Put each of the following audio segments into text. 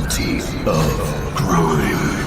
Guilty of crime.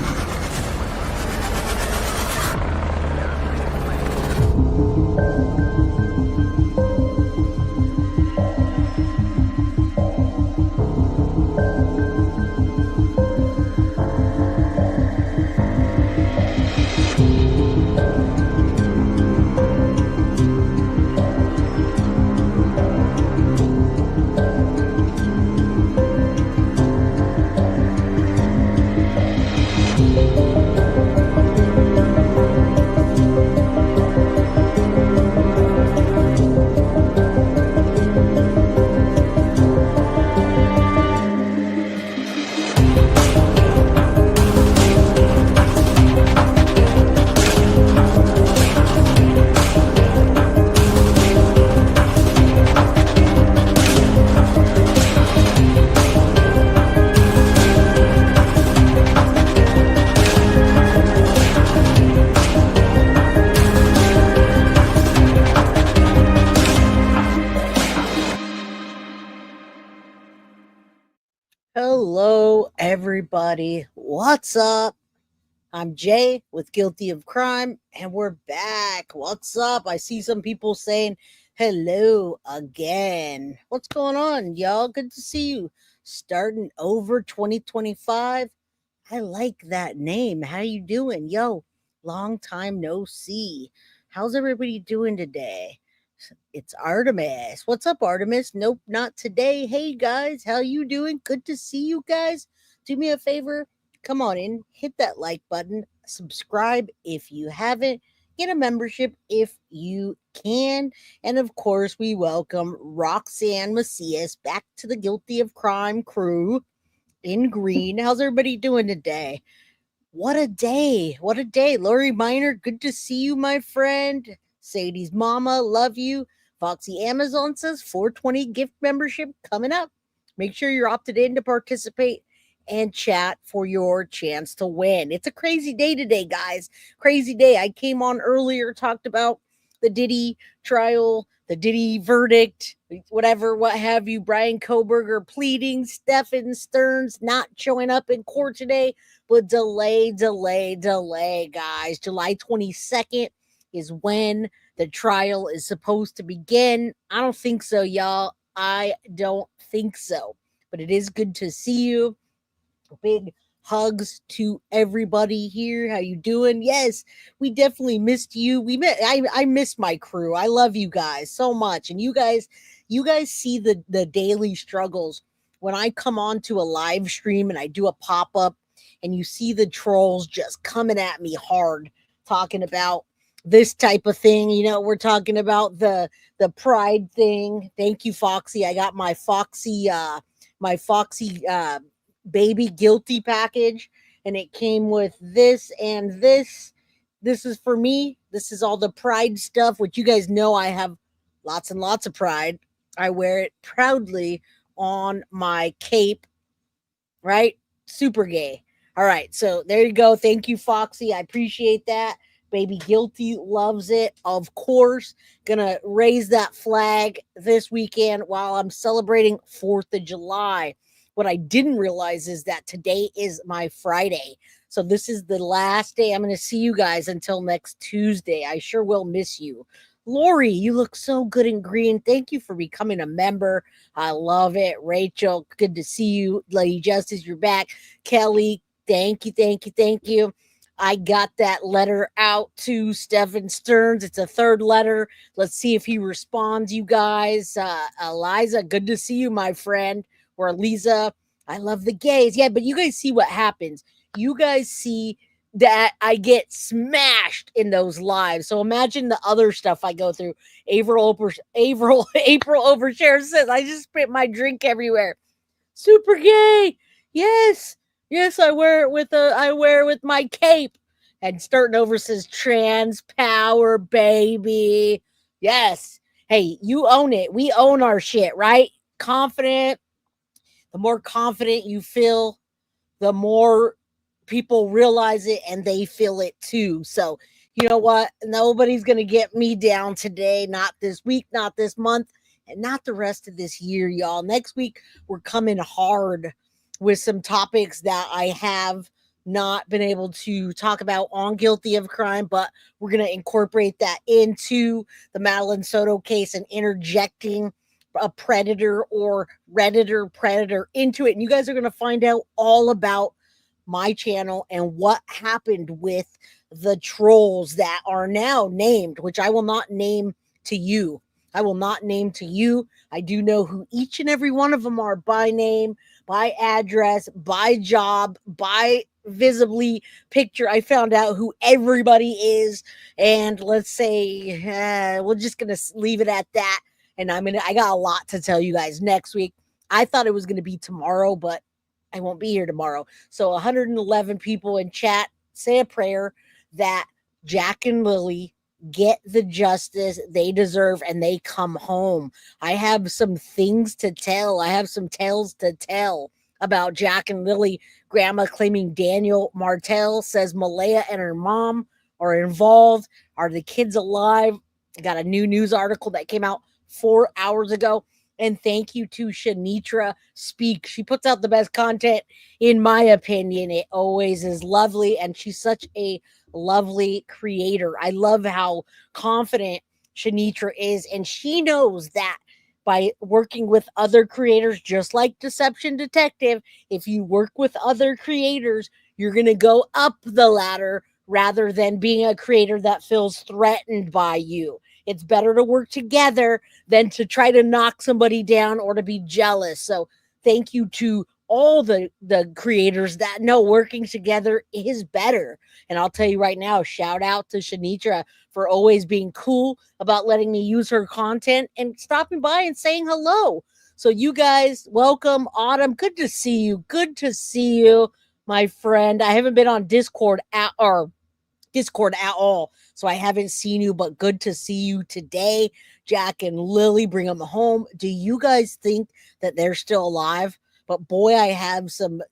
Hello, everybody. What's up? I'm Jay with Guilty of Crime, and we're back. What's up? I see some people saying hello again. What's going on, y'all? Good to see you. Starting over 2025. I like that name. How you doing? Yo, long time no see. How's everybody doing today? It's Artemis. What's up, Artemis? Nope, not today. Hey guys, how you doing? Good to see you guys. Do me a favor. Come on in, hit that like button, subscribe if you haven't, get a membership if you can. And of course, we welcome Roxanne Macias back to the Guilty of Crime crew in green. How's everybody doing today? What a day. What a day. Lori Miner, good to see you, my friend. Sadie's mama, love you. Foxy Amazon says 420 gift membership coming up. Make sure you're opted in to participate and chat for your chance to win. It's a crazy day today, guys. Crazy day. I came on earlier, talked about the Diddy trial, the Diddy verdict, whatever, what have you. Brian Koberger pleading, Stephen Stearns not showing up in court today, but delay, guys. July 22nd is when the trial is supposed to begin. I don't think so, y'all. I don't think so. But it is good to see you. Big hugs to everybody here. How you doing? Yes, we definitely missed you. I miss my crew. I love you guys so much. And you guys see the daily struggles when I come on to a live stream and I do a pop-up and you see the trolls just coming at me hard talking about this type of thing. You know, we're talking about the pride thing. Thank you, Foxy. I got my Foxy baby guilty package, and it came with this and this. This is for me. This is all the pride stuff, which you guys know I have lots and lots of pride. I wear it proudly on my cape, right? Super gay. All right, so there you go. Thank you, Foxy. I appreciate that. Baby Guilty loves it. Of course, gonna raise that flag this weekend while I'm celebrating 4th of July. What I didn't realize is that today is my Friday. So this is the last day I'm going to see you guys until next Tuesday. I sure will miss you. Lori, you look so good in green. Thank you for becoming a member. I love it. Rachel, good to see you. Lady Justice, you're back. Kelly, thank you. I got that letter out to Stephen Stearns. It's a third letter. Let's see if he responds, you guys. Eliza, good to see you, my friend. Or Lisa, I love the gays. Yeah, but you guys see what happens. You guys see that I get smashed in those lives. So imagine the other stuff I go through. April Overshare says, I just spit my drink everywhere. Super gay. Yes, I wear it with my cape. And Starting Over says, trans power, baby. Yes. Hey, you own it. We own our shit, right? Confident. The more confident you feel, the more people realize it and they feel it too. So, you know what? Nobody's going to get me down today. Not this week, not this month, and not the rest of this year, y'all. Next week, we're coming hard. with some topics that I have not been able to talk about on Guilty of Crime, but we're going to incorporate that into the Madeline Soto case and interjecting a predator or redditor predator into it. And you guys are going to find out all about my channel and what happened with the trolls that are now named, which I will not name to you. I will not name to you. I do know who each and every one of them are by name, by address, by job, by visibly picture. I found out who everybody is, and let's say we're just gonna leave it at that. And I got a lot to tell you guys next week. I thought it was gonna be tomorrow, but I won't be here tomorrow. So 111 people in chat, say a prayer that Jack and Lilly get the justice they deserve and they come home. I have some things to tell. I have some tales to tell about Jack and Lilly. Grandma claiming Daniel Martell says Malehya and her mom are involved. Are the kids alive? I got a new news article that came out 4 hours ago. And thank you to Shanitra Speak. She puts out the best content, in my opinion. It always is lovely, and she's such a lovely creator. I love how confident Shanitra is, and she knows that by working with other creators, just like Deception Detective, if you work with other creators, you're going to go up the ladder rather than being a creator that feels threatened by you. It's better to work together than to try to knock somebody down or to be jealous. So thank you to all the creators that know working together is better. And I'll tell you right now, shout out to Shanitra for always being cool about letting me use her content and stopping by and saying hello. So you guys, welcome. Autumn, good to see you. Good to see you, my friend. I haven't been on Discord at all, so I haven't seen you, but good to see you today. Jack and Lilly, bring them home. Do you guys think that they're still alive? But boy, I have some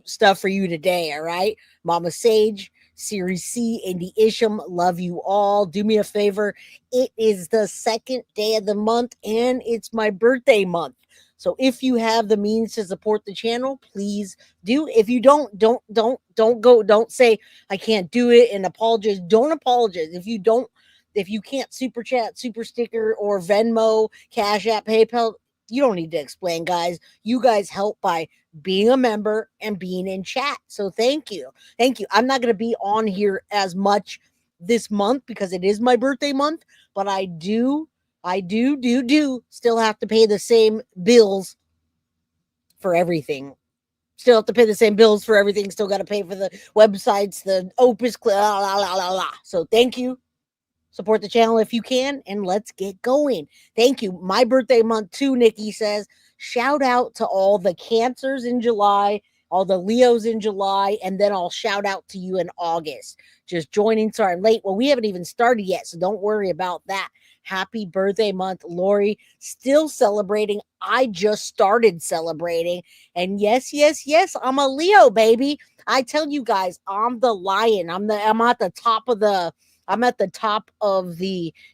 stuff for you today, all right? Mama Sage, Series C, Indy Isham, love you all. Do me a favor. It is the second day of the month, and it's my birthday month. So if you have the means to support the channel, please do. If you don't say I can't do it and apologize. Don't apologize. If you can't super chat, super sticker, or Venmo, Cash App, PayPal, you don't need to explain, guys. You guys help by being a member and being in chat. So thank you. Thank you. I'm not going to be on here as much this month because it is my birthday month, but I do still have to pay the same bills for everything. Still have to pay the same bills for everything. Still got to pay for the websites, the Opus, la, la, la, la, la. So thank you. Support the channel if you can, and let's get going. Thank you. My birthday month too, Nikki says. Shout out to all the Cancers in July, all the Leos in July, and then I'll shout out to you in August. Just joining. Sorry, I'm late. Well, we haven't even started yet, so don't worry about that. Happy birthday month, Lori. Still celebrating. I just started celebrating. And yes, I'm a Leo, baby. I tell you guys, I'm the lion. I'm at the top of the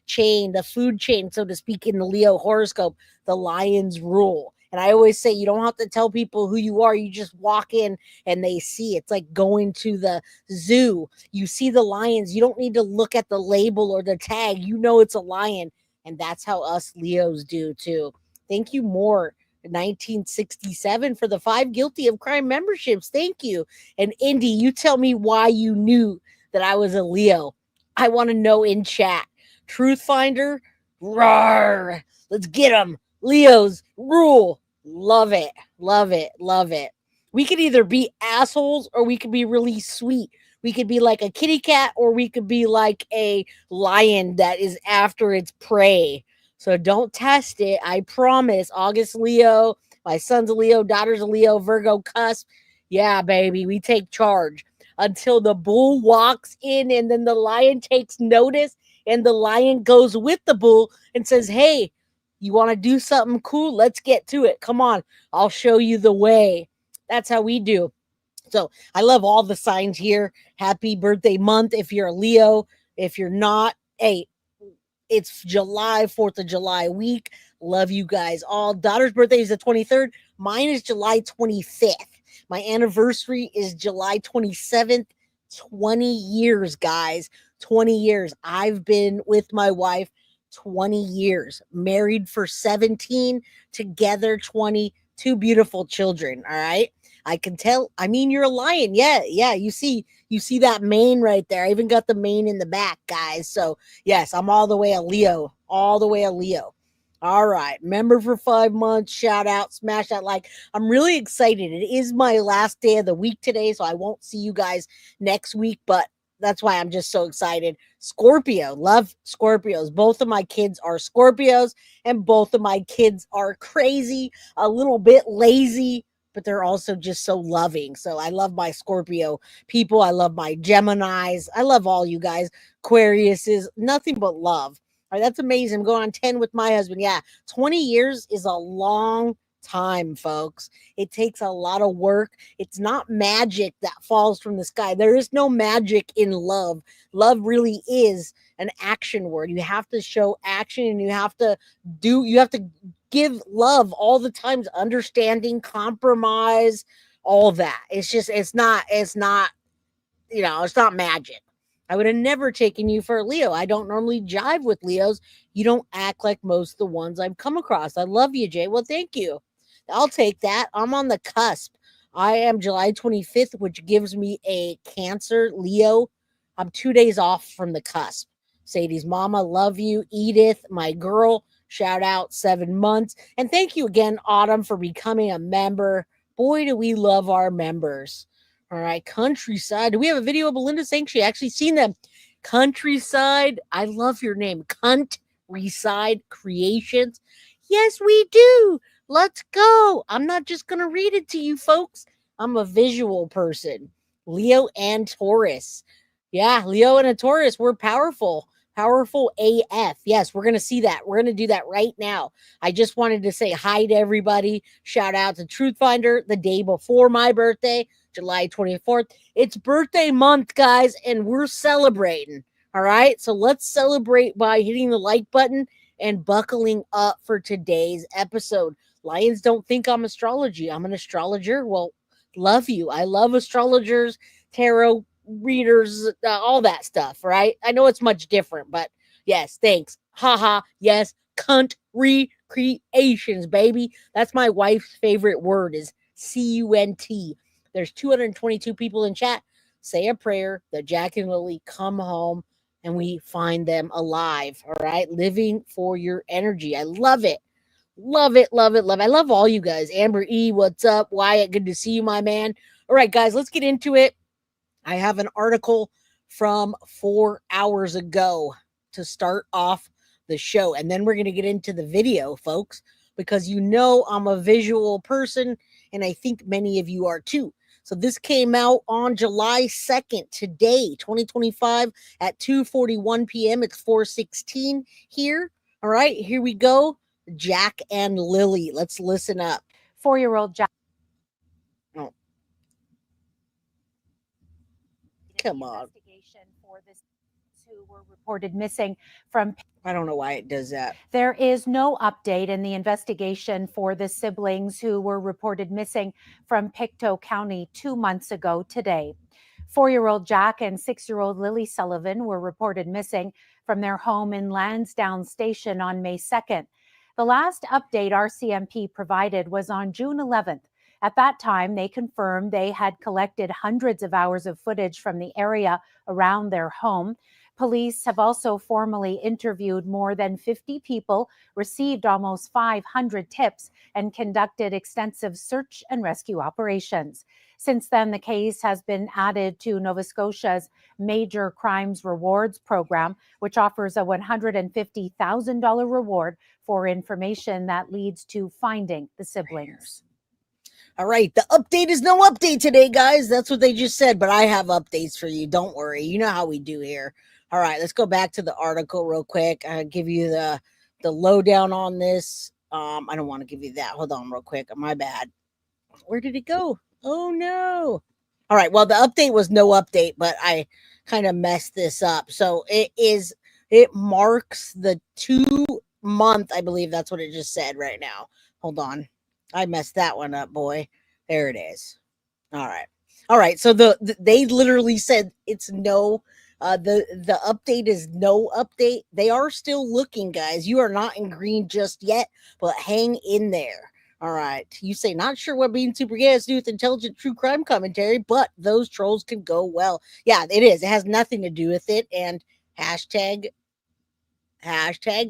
chain, the food chain, so to speak, in the Leo horoscope. The lions rule. And I always say you don't have to tell people who you are. You just walk in and they see. It's like going to the zoo. You see the lions. You don't need to look at the label or the tag. You know it's a lion. And that's how us Leos do too. Thank you, more. 1967 for the 5 Guilty of Crime memberships. Thank you. And Indy, you tell me why you knew that I was a Leo. I want to know in chat. Truth Finder, roar. Let's get them. Leos rule. Love it. Love it. Love it. We could either be assholes or we could be really sweet. We could be like a kitty cat or we could be like a lion that is after its prey. So don't test it. I promise. August Leo. My son's a Leo. Daughter's a Leo. Virgo cusp. Yeah, baby. We take charge until the bull walks in and then the lion takes notice and the lion goes with the bull and says, hey, you want to do something cool? Let's get to it. Come on. I'll show you the way. That's how we do. So I love all the signs here. Happy birthday month. If you're a Leo, if you're not, hey, it's July, 4th of July week. Love you guys all. Daughter's birthday is the 23rd. Mine is July 25th. My anniversary is July 27th. 20 years, guys. 20 years. I've been with my wife 20 years. Married for 17, together 20, two beautiful children. All right. I can tell. I mean, you're a lion. Yeah, yeah. You see that mane right there. I even got the mane in the back, guys. So yes, I'm all the way a Leo. All the way a Leo. All right. Member for 5 months. Shout out. Smash that like. I'm really excited. It is my last day of the week today, so I won't see you guys next week, but that's why I'm just so excited. Scorpio. Love Scorpios. Both of my kids are Scorpios, and both of my kids are crazy, a little bit lazy, but they're also just so loving. So I love my Scorpio people. I love my Geminis. I love all you guys. Aquarius is nothing but love. All right, that's amazing. I'm going on 10 with my husband. Yeah, 20 years is a long time, folks. It takes a lot of work. It's not magic that falls from the sky. There is no magic in love. Love really is an action word. You have to show action, and you have to give love all the times, understanding, compromise, all that. It's not it's not magic. I would have never taken you for a Leo. I don't normally jive with Leos. You don't act like most of the ones I've come across. I love you, Jay. Well, thank you. I'll take that. I'm on the cusp. I am July 25th, which gives me a Cancer Leo. I'm 2 days off from the cusp. Sadie's mama, love you. Edith, my girl, shout out 7 months. And thank you again, Autumn, for becoming a member. Boy, do we love our members. All right, Countryside. Do we have a video of Belinda saying she actually seen them? Countryside. I love your name. Countryside Creations. Yes, we do. Let's go. I'm not just going to read it to you, folks. I'm a visual person. Leo and Taurus. Yeah, Leo and a Taurus. We're powerful. Powerful AF. Yes, we're going to see that. We're going to do that right now. I just wanted to say hi to everybody. Shout out to Truth Finder the day before my birthday, July 24th. It's birthday month, guys, and we're celebrating. All right, so let's celebrate by hitting the like button and buckling up for today's episode. Lions don't think I'm astrology. I'm an astrologer. Well, love you. I love astrologers, tarot readers, all that stuff, right? I know it's much different, but yes, thanks. Haha, yes, cunt recreations, baby. That's my wife's favorite word is C-U-N-T. There's 222 people in chat. Say a prayer that Jack and Lily come home and we find them alive, all right? Living for your energy. I love it. Love it, love it, love it. I love all you guys. Amber E, what's up? Wyatt, good to see you, my man. All right, guys, let's get into it. I have an article from 4 hours ago to start off the show, and then we're going to get into the video, folks, because you know I'm a visual person, and I think many of you are too. So this came out on July 2nd, today, 2025, at 2:41 p.m. It's 4:16 here. All right, here we go. Jack and Lily. Let's listen up. 4-year-old Jack. Oh. Come on. Investigation for this who were reported missing from. I don't know why it does that. There is no update in the investigation for the siblings who were reported missing from Pictou County 2 months ago today. 4-year-old Jack and 6-year-old Lilly Sullivan were reported missing from their home in Lansdowne Station on May 2nd. The last update RCMP provided was on June 11th. At that time, they confirmed they had collected hundreds of hours of footage from the area around their home. Police have also formally interviewed more than 50 people, received almost 500 tips, and conducted extensive search and rescue operations. Since then, the case has been added to Nova Scotia's Major Crimes Rewards program, which offers a $150,000 reward for information that leads to finding the siblings. All right, the update is no update today, guys. That's what they just said, but I have updates for you. Don't worry. You know how we do here. All right, let's go back to the article real quick. I'll give you the lowdown on this. I don't want to give you that. Hold on real quick. My bad. Where did it go? Oh, no. All right, well, the update was no update, but I kind of messed this up. So it marks the 2 month, I believe that's what it just said right now. Hold on. I messed that one up, boy. There it is. All right. All right. So they literally said it's no the update is no update. They are still looking, guys. You are not in green just yet, but hang in there. All right. You say not sure what being super gay has to do with intelligent true crime commentary, but those trolls can go well. Yeah, it is. It has nothing to do with it. And hashtag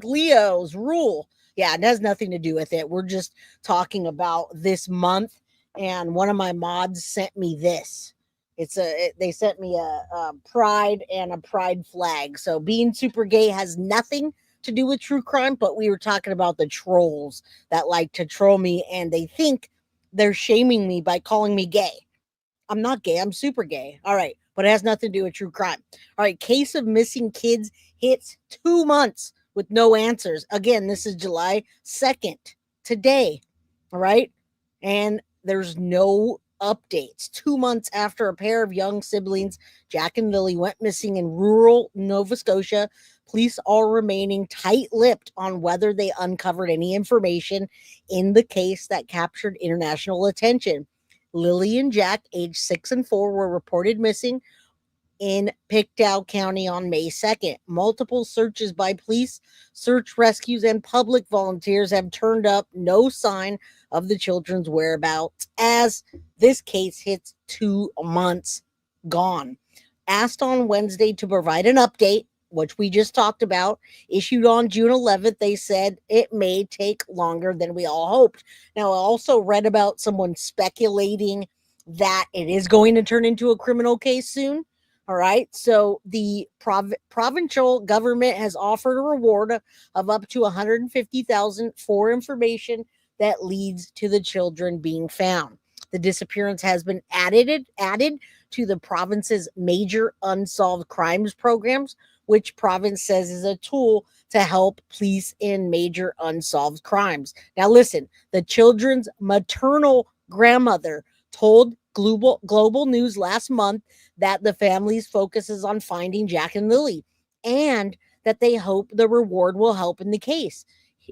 Leo's rule. Yeah, it has nothing to do with it. We're just talking about this month, and one of my mods sent me this. They sent me a pride and a pride flag. So being super gay has nothing to do with true crime, but we were talking about the trolls that like to troll me, and they think they're shaming me by calling me gay. I'm not gay. I'm super gay. All right. But it has nothing to do with true crime. All right. Case of missing kids hits 2 months with no answers. Again, this is July 2nd, today. All right. And there's no updates. 2 months after a pair of young siblings, Jack and Lilly, went missing in rural Nova Scotia, police are remaining tight-lipped on whether they uncovered any information in the case that captured international attention. Lilly and Jack, aged 6 and 4, were reported missing in Pictou County on May 2nd. Multiple searches by police, search rescues, and public volunteers have turned up no sign of the children's whereabouts as this case hits 2 months gone. Asked on Wednesday to provide an update, which we just talked about, issued on June 11th, they said it may take longer than we all hoped. Now, I also read about someone speculating that it is going to turn into a criminal case soon. All right. So the provincial government has offered a reward of up to $150,000 for information that leads to the children being found. The disappearance has been added to the province's major unsolved crimes programs, which province says is a tool to help police in major unsolved crimes. Now, listen, the children's maternal grandmother told Global News last month that the family's focus is on finding Jack and Lilly and that they hope the reward will help in the case.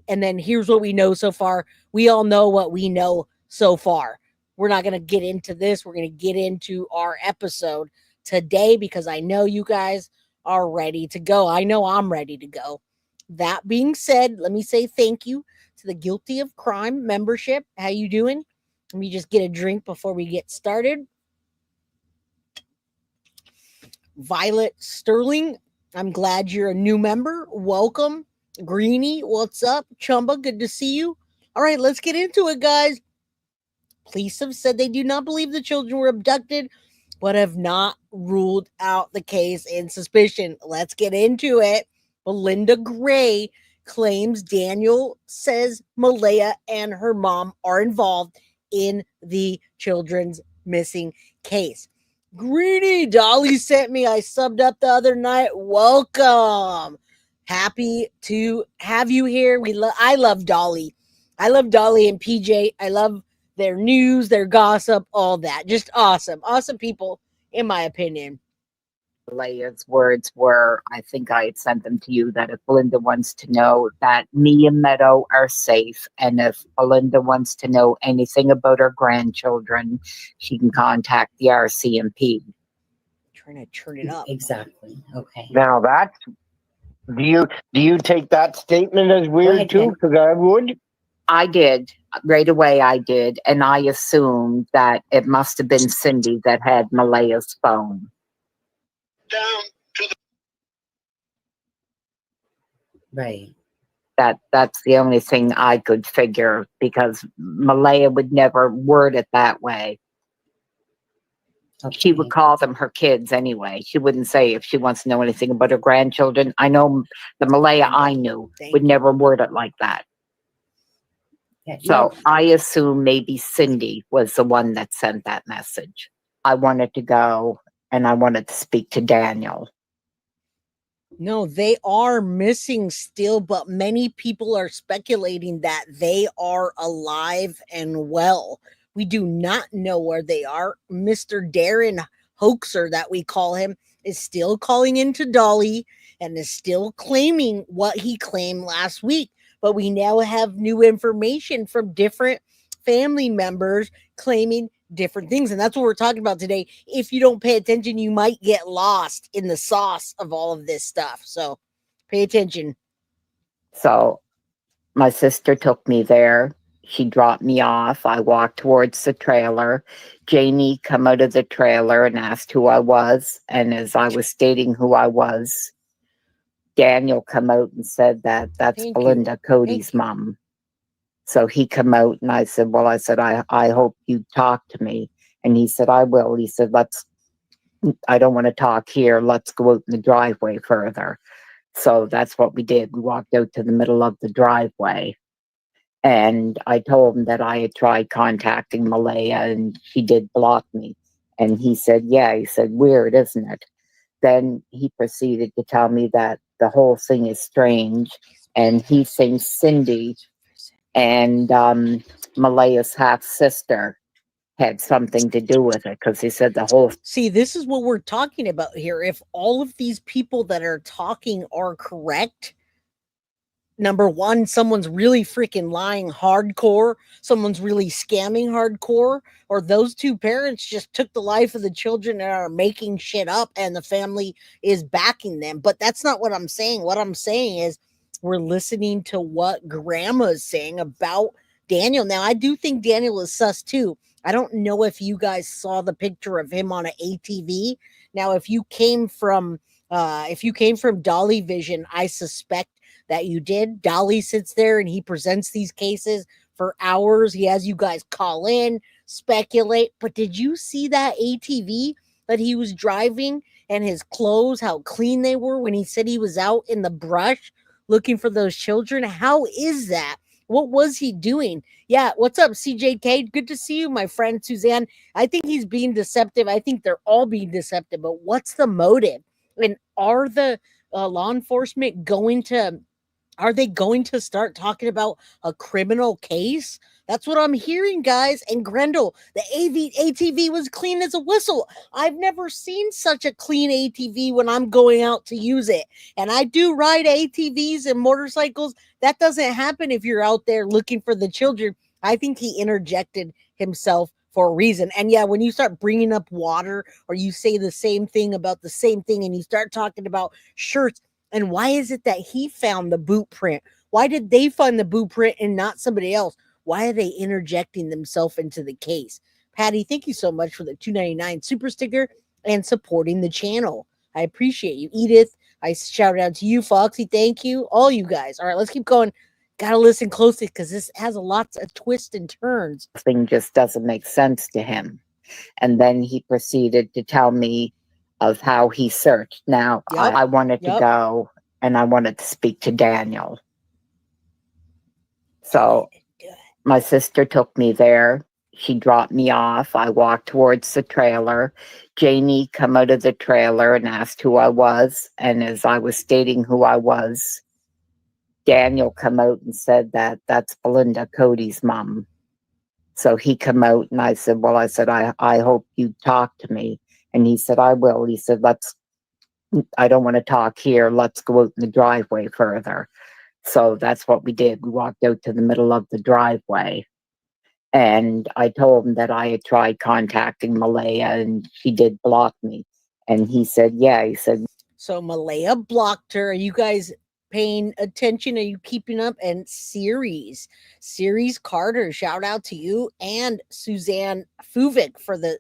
And then here's what we know so far. We all know what we know so far. We're not going to get into this. We're going to get into our episode today because I know you guys are ready to go. I know I'm ready to go. That being said, let me say thank you to the Guilty of Crime membership. How you doing? Let me just get a drink before we get started. Violet Sterling, I'm glad you're a new member. Welcome. Greenie, what's up? Chumba, good to see you. All right, let's get into it, guys. Police have said they do not believe the children were abducted, but have not ruled out the case in suspicion. Let's get into it. Belinda Gray claims Daniel says Malehya and her mom are involved in the children's missing case. Greenie, Dolly sent me. I subbed up the other night. Welcome. Happy to have you here. I love Dolly. I love Dolly and PJ. I love their news, their gossip, all that. Just awesome. Awesome people, in my opinion. Malehya's words were, I think I had sent them to you, that if Belinda wants to know that me and Meadow are safe, and if Belinda wants to know anything about her grandchildren, she can contact the RCMP. Trying to turn it up. Exactly. Okay. Now that's do you take that statement as weird too? Because I would. I did. Right away I did. And I assumed that it must have been Cindy that had Malehya's phone. Down to the Right. That's the only thing I could figure, because Malehya would never word it that way. Okay. She would call them her kids anyway. She wouldn't say if she wants to know anything about her grandchildren. I know the Malehya I knew would never word it like that. Yeah, So I assume maybe Cindy was the one that sent that message. I wanted to go and I wanted to speak to Daniel. No, they are missing still, but many people are speculating that they are alive and well. We do not know where they are. Mr. Darren Hoaxer, that we call him, is still calling into Dolly and is still claiming what he claimed last week. but we now have new information from different family members claiming different things. And that's what we're talking about today. If you don't pay attention, you might get lost in the sauce of all of this stuff. So pay attention. So my sister took me there. She dropped me off. I walked towards the trailer. Janie come out of the trailer and asked who I was. And as I was stating who I was, Daniel come out and said that that's Thank you. Belinda, Cody's Thank you. mom. So he come out and I said, well, I hope you talk to me. And he said, I will. He said, I don't want to talk here. Let's go out in the driveway further. So that's what we did. We walked out to the middle of the driveway. And I told him that I had tried contacting Malehya and she did block me. And he said, yeah. He said, weird, isn't it? Then he proceeded to tell me that the whole thing is strange. And he thinks Cindy and Malehya's half-sister had something to do with it, because he said the whole... See, this is what we're talking about here. If all of these people that are talking are correct, number one, someone's really freaking lying hardcore, someone's really scamming hardcore, or those two parents just took the life of the children and are making shit up and the family is backing them. But that's not what I'm saying. What I'm saying is we're listening to what grandma's saying about Daniel. Now, I do think Daniel is sus too. I don't know if you guys saw the picture of him on an ATV. Now, if you came from Dolly Vision, I suspect that you did. Dolly sits there and he presents these cases for hours. He has you guys call in, speculate. But did you see that ATV that he was driving and his clothes, how clean they were when he said he was out in the brush looking for those children? How is that? What was he doing? Yeah, what's up, CJK? Good to see you, my friend Suzanne. I think he's being deceptive. I think they're all being deceptive, but what's the motive? And are the law enforcement going to start talking about a criminal case? That's what I'm hearing, guys. And Grendel, the ATV was clean as a whistle. I've never seen such a clean ATV when I'm going out to use it. And I do ride ATVs and motorcycles. That doesn't happen if you're out there looking for the children. I think he interjected himself for a reason. And yeah, when you start bringing up water or you say the same thing about the same thing and you start talking about shirts, and why is it that he found the boot print? Why did they find the boot print and not somebody else? Why are they interjecting themselves into the case? Patty, thank you so much for the $2.99 super sticker and supporting the channel. I appreciate you. Edith, I shout out to you. Foxy, thank you. All you guys. All right, let's keep going. Gotta listen closely because this has a lot of twists and turns. Thing just doesn't make sense to him. And then he proceeded to tell me of how he searched. Now, Yep. I wanted to Yep. go and I wanted to speak to Daniel. So my sister took me there. She dropped me off. I walked towards the trailer. Janie come out of the trailer and asked who I was. And as I was stating who I was, Daniel come out and said that that's Belinda, Cody's mom. So he come out and I said, well, I hope you talk to me. And he said, I will. He said, I don't want to talk here. Let's go out in the driveway further. So that's what we did. We walked out to the middle of the driveway. And I told him that I had tried contacting Malehya and she did block me. And he said, yeah. He said, so Malehya blocked her. Are you guys paying attention? Are you keeping up? And Ceres Carter, shout out to you, and Suzanne Fuvik for the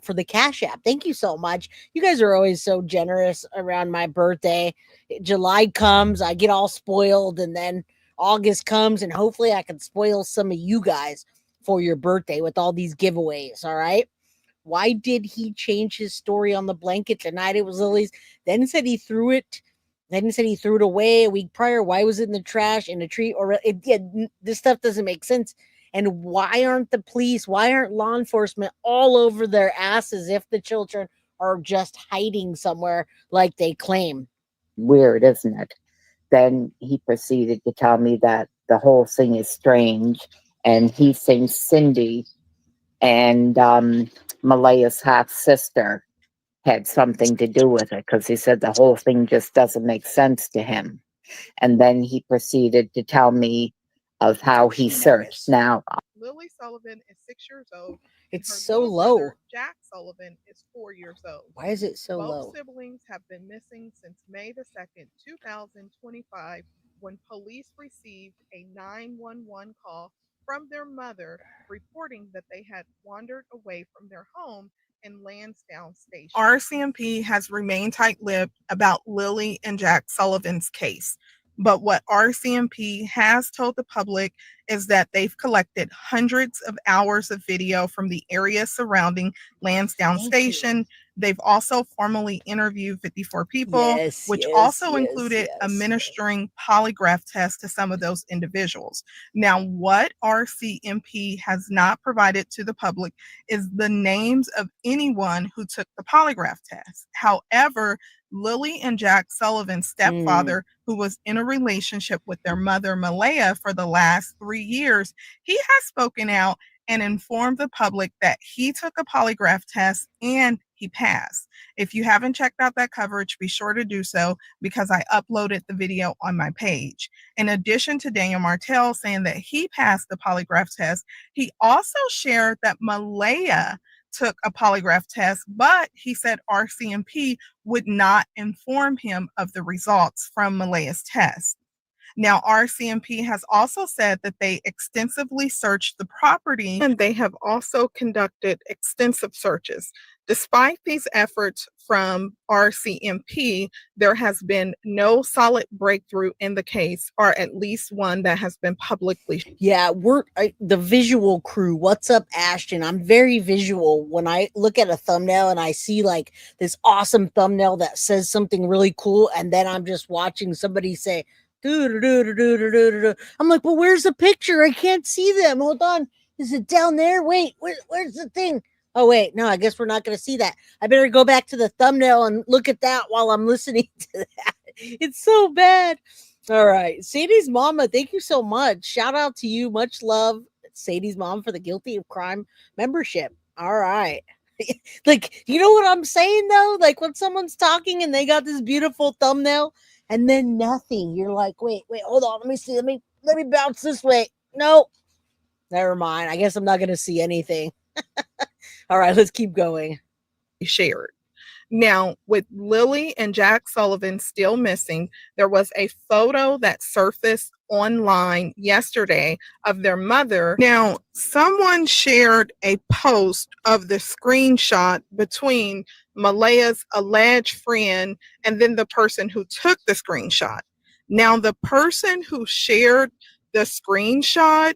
for the Cash App. Thank you so much. You guys are always so generous around my birthday. July comes, I get all spoiled, and then August comes, and hopefully I can spoil some of you guys for your birthday with all these giveaways. All right. Why did he change his story on the blanket? Tonight it was Lily's. Then he said he threw it. Then he said he threw it away a week prior. Why was it in the trash, in a tree? This stuff doesn't make sense. And why aren't the police, why aren't law enforcement all over their asses if the children are just hiding somewhere like they claim? weird, isn't it? Then he proceeded to tell me that the whole thing is strange. And he thinks Cindy and Malehya's half-sister had something to do with it, because he said the whole thing just doesn't make sense to him. And then he proceeded to tell me of how he searched. Now, Lilly Sullivan is 6 years old. It's Her so little low. brother, Jack Sullivan, is 4 years old. Why is it so Both low? siblings have been missing since May the 2nd, 2025, when police received a 911 call from their mother reporting that they had wandered away from their home in Lansdowne Station. RCMP has remained tight-lipped about Lilly and Jack Sullivan's case. But what RCMP has told the public is that they've collected hundreds of hours of video from the area surrounding Lansdowne Station. They've also formally interviewed 54 people, which also included administering polygraph tests to some of those individuals. Now, what RCMP has not provided to the public is the names of anyone who took the polygraph test. However, Lilly and Jack Sullivan's stepfather, who was in a relationship with their mother, Malehya, for the last 3 years, he has spoken out and informed the public that he took a polygraph test and he passed. If you haven't checked out that coverage, be sure to do so because I uploaded the video on my page. In addition to Daniel Martell saying that he passed the polygraph test, he also shared that Malehya took a polygraph test, but he said RCMP would not inform him of the results from Malehya's test. Now, RCMP has also said that they extensively searched the property and they have also conducted extensive searches. Despite these efforts from RCMP, there has been no solid breakthrough in the case, or at least one that has been publicly. Yeah, the visual crew. What's up, Ashton? I'm very visual. When I look at a thumbnail and I see like this awesome thumbnail that says something really cool, and then I'm just watching somebody say, I'm like, well, where's the picture? I can't see them. Hold on. Is it down there? Wait, where's the thing? Oh, wait, no, I guess we're not going to see that. I better go back to the thumbnail and look at that while I'm listening to that. It's so bad. All right. Sadie's mama, thank you so much. Shout out to you. Much love, Sadie's mom, for the Guilty of Crime membership. All right. Like, you know what I'm saying, though? Like, when someone's talking and they got this beautiful thumbnail and then nothing, you're like, wait, hold on. Let me see. Let me bounce this way. No, never mind. I guess I'm not going to see anything. All right, let's keep going. Shared. Now, with Lilly and Jack Sullivan still missing, there was a photo that surfaced online yesterday of their mother. Now, someone shared a post of the screenshot between Malehya's alleged friend and then the person who took the screenshot. Now, the person who shared the screenshot,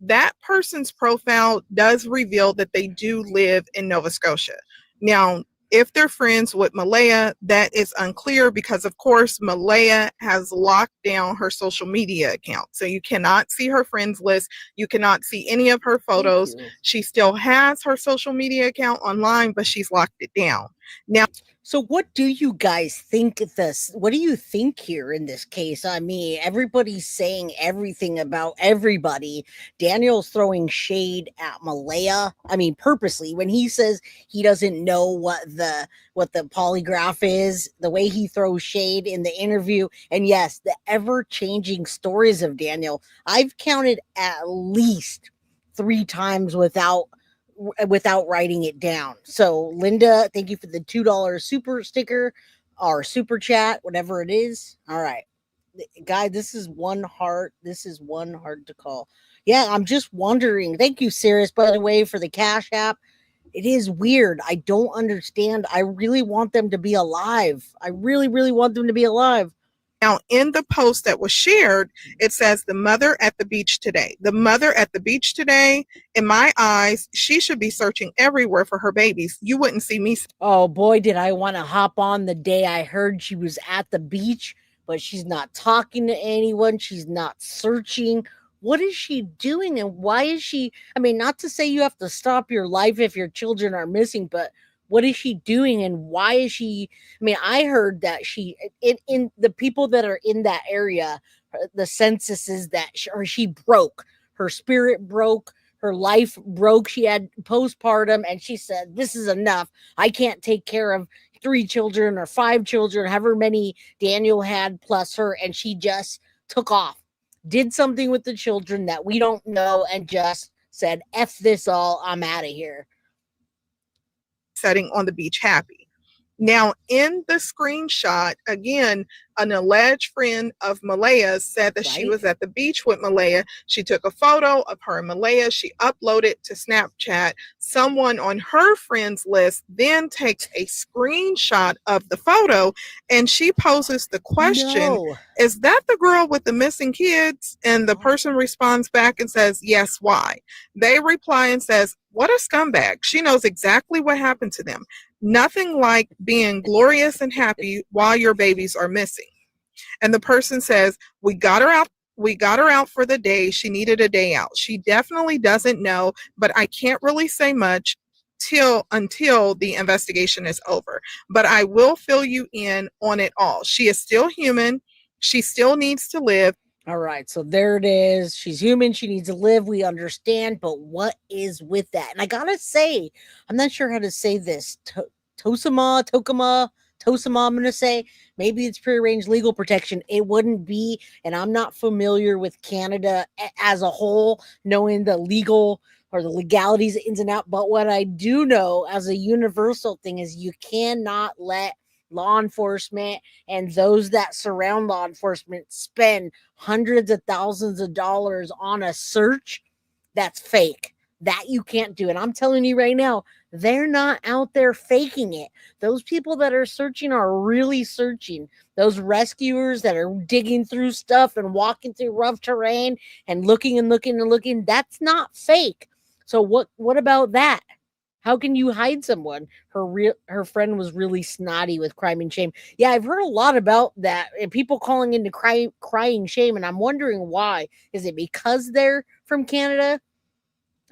that person's profile does reveal that they do live in Nova Scotia. Now, if they're friends with Malehya, that is unclear because, of course, Malehya has locked down her social media account. So you cannot see her friends list. You cannot see any of her photos. She still has her social media account online, but she's locked it down. Now, so what do you guys think of this? What do you think here in this case? I mean, everybody's saying everything about everybody. Daniel's throwing shade at Malehya. I mean, purposely, when he says he doesn't know what the polygraph is, the way he throws shade in the interview. And yes, the ever-changing stories of Daniel. I've counted at least 3 times without writing it down. So Linda, thank you for the $2 super sticker or super chat, whatever it is. All right, guy, this is one heart to call. Yeah, I'm just wondering. Thank you, Sirius, by the way, for the Cash App. It is weird. I don't understand. I really want them to be alive. I really want them to be alive. Now, in the post that was shared, it says the mother at the beach today. The mother at the beach today, in my eyes, she should be searching everywhere for her babies. You wouldn't see me. Oh, boy, did I want to hop on the day I heard she was at the beach, but she's not talking to anyone. She's not searching. What is she doing? And why is she? I mean, not to say you have to stop your life if your children are missing, but what is she doing and why is she? I mean, I heard that she, in the people that are in that area, the census is that she broke. Her spirit broke. Her life broke. She had postpartum and she said, this is enough. I can't take care of 3 children or 5 children, however many Daniel had plus her, and she just took off, did something with the children that we don't know, and just said, F this all, I'm out of here. Setting on the beach happy. Now, in the screenshot, again, an alleged friend of Malehya's said that she Right. was at the beach with Malehya. She took a photo of her and Malehya. She uploaded to Snapchat. Someone on her friends list then takes a screenshot of the photo, and she poses the question, No. is that the girl with the missing kids? And the person responds back and says, yes, why? They reply and says, what a scumbag. She knows exactly what happened to them. Nothing like being glorious and happy while your babies are missing. And the person says, we got her out for the day. She needed a day out. She definitely doesn't know, but I can't really say much until the investigation is over. But I will fill you in on it all. She is still human. She still needs to live. All right, so there it is. She's human. She needs to live. We understand, but what is with that? And I gotta say, I'm not sure how to say this. Tosama. I'm gonna say maybe it's prearranged legal protection. It wouldn't be, and I'm not familiar with Canada as a whole, knowing the legal or the legalities ins and out. But what I do know as a universal thing is you cannot let law enforcement and those that surround law enforcement spend hundreds of thousands of dollars on a search that's fake. That you can't do. And I'm telling you right now, they're not out there faking it. Those people that are searching are really searching. Those rescuers that are digging through stuff and walking through rough terrain and looking and looking and looking, that's not fake. So what about that? How can you hide someone? Her friend was really snotty with crime and shame. Yeah, I've heard a lot about that and people calling into crying shame, and I'm wondering why. Is it because they're from Canada?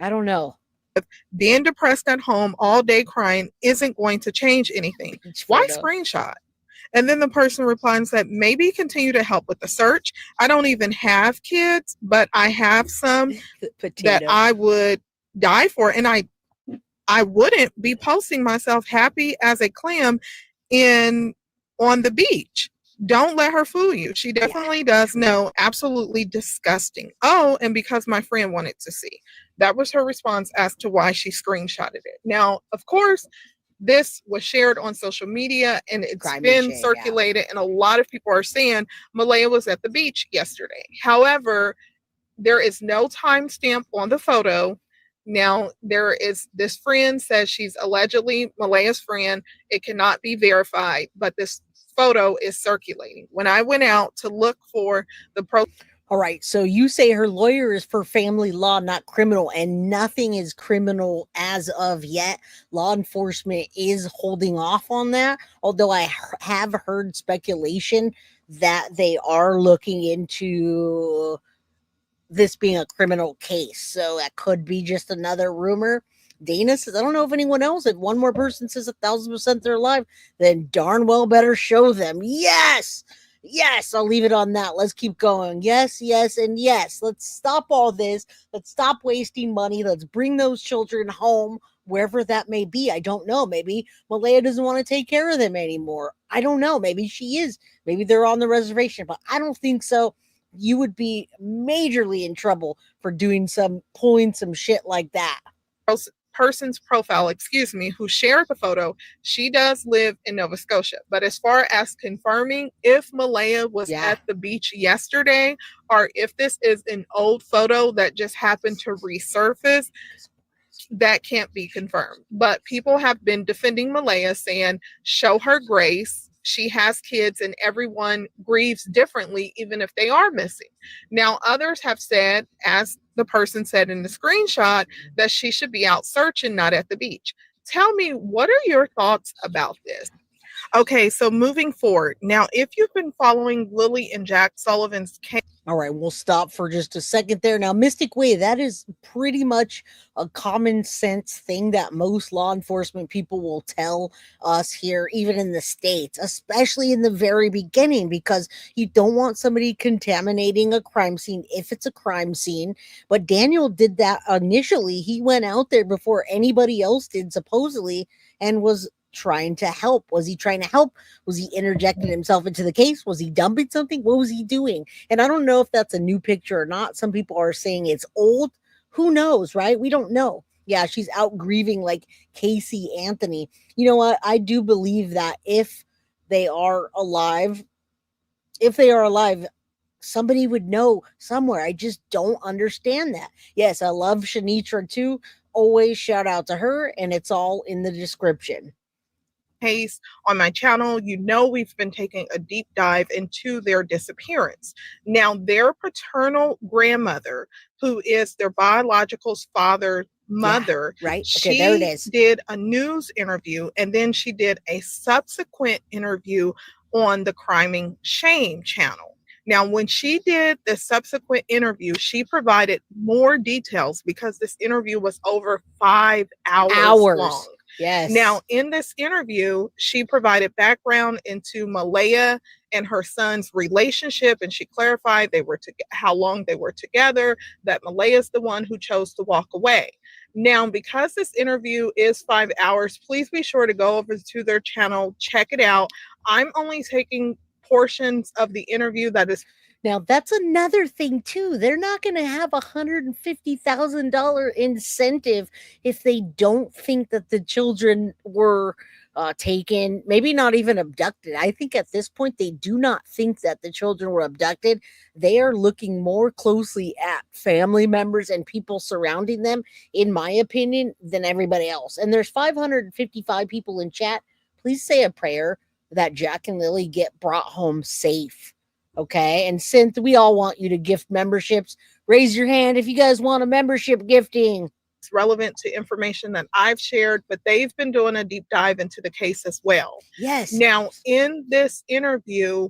I don't know. Being depressed at home all day crying isn't going to change anything. Why screenshot? And then the person replied and said, maybe continue to help with the search. I don't even have kids, but I have some that I would die for. And I wouldn't be posting myself happy as a clam on the beach. Don't let her fool you. She definitely does know. Absolutely disgusting. Oh, and because my friend wanted to see. That was her response as to why she screenshotted it. Now, of course, this was shared on social media and it's been circulated, and a lot of people are saying Malehya was at the beach yesterday. However, there is no timestamp on the photo. Now, there is this friend says she's allegedly Malehya's friend. It cannot be verified, but this photo is circulating. When I went out to look for the all right, so you say her lawyer is for family law, not criminal, and nothing is criminal as of yet. Law enforcement is holding off on that, although I have heard speculation that they are looking into this being a criminal case. So that could be just another rumor. Dana says, I don't know if anyone else, if one more person says 1,000% they're alive, then darn well better show them. Yes, I'll leave it on that. Let's keep going. Yes, and yes. Let's stop all this. Let's stop wasting money. Let's bring those children home, wherever that may be. I don't know. Maybe Malehya doesn't want to take care of them anymore. I don't know. Maybe she is. Maybe they're on the reservation, but I don't think so. You would be majorly in trouble for pulling some shit like that. Person's profile, who shared the photo, she does live in Nova Scotia. But as far as confirming if Malehya was at the beach yesterday, or if this is an old photo that just happened to resurface, that can't be confirmed. But people have been defending Malehya, saying, show her grace. She has kids and everyone grieves differently, even if they are missing. Now, others have said, as the person said in the screenshot, that she should be out searching, not at the beach. Tell me, what are your thoughts about this? Okay, so moving forward. Now, if you've been following Lilly and Jack Sullivan's case. All right, we'll stop for just a second there. Now, Mystic Way, that is pretty much a common sense thing that most law enforcement people will tell us here, even in the States, especially in the very beginning, because you don't want somebody contaminating a crime scene if it's a crime scene. But Daniel did that initially. He went out there before anybody else did, supposedly, and was trying to help? Was he trying to help? Was he interjecting himself into the case? Was he dumping something? What was he doing? And I don't know if that's a new picture or not. Some people are saying it's old. Who knows, right? We don't know. Yeah, she's out grieving like Casey Anthony. You know what? I do believe that if they are alive, somebody would know somewhere. I just don't understand that. Yes, I love Shanitra too. Always shout out to her, and it's all in the description. Case on my channel, you know we've been taking a deep dive into their disappearance. Now, their paternal grandmother, who is their biological father's mother, right? Okay, there it is. Did a news interview, and then she did a subsequent interview on the Criming Shame channel. Now, when she did the subsequent interview, she provided more details because this interview was over 5 hours long. Yes. Now, in this interview, she provided background into Malehya and her son's relationship, and she clarified how long they were together, that Malehya is the one who chose to walk away. Now, because this interview is 5 hours, please be sure to go over to their channel, check it out. I'm only taking portions of the interview that is. Now, that's another thing, too. They're not going to have $150,000 incentive if they don't think that the children were taken, maybe not even abducted. I think at this point, they do not think that the children were abducted. They are looking more closely at family members and people surrounding them, in my opinion, than everybody else. And there's 555 people in chat. Please say a prayer that Jack and Lilly get brought home safe. Okay, and Synth, we all want you to gift memberships. Raise your hand if you guys want a membership gifting. It's relevant to information that I've shared, but they've been doing a deep dive into the case as well. Yes. Now, in this interview,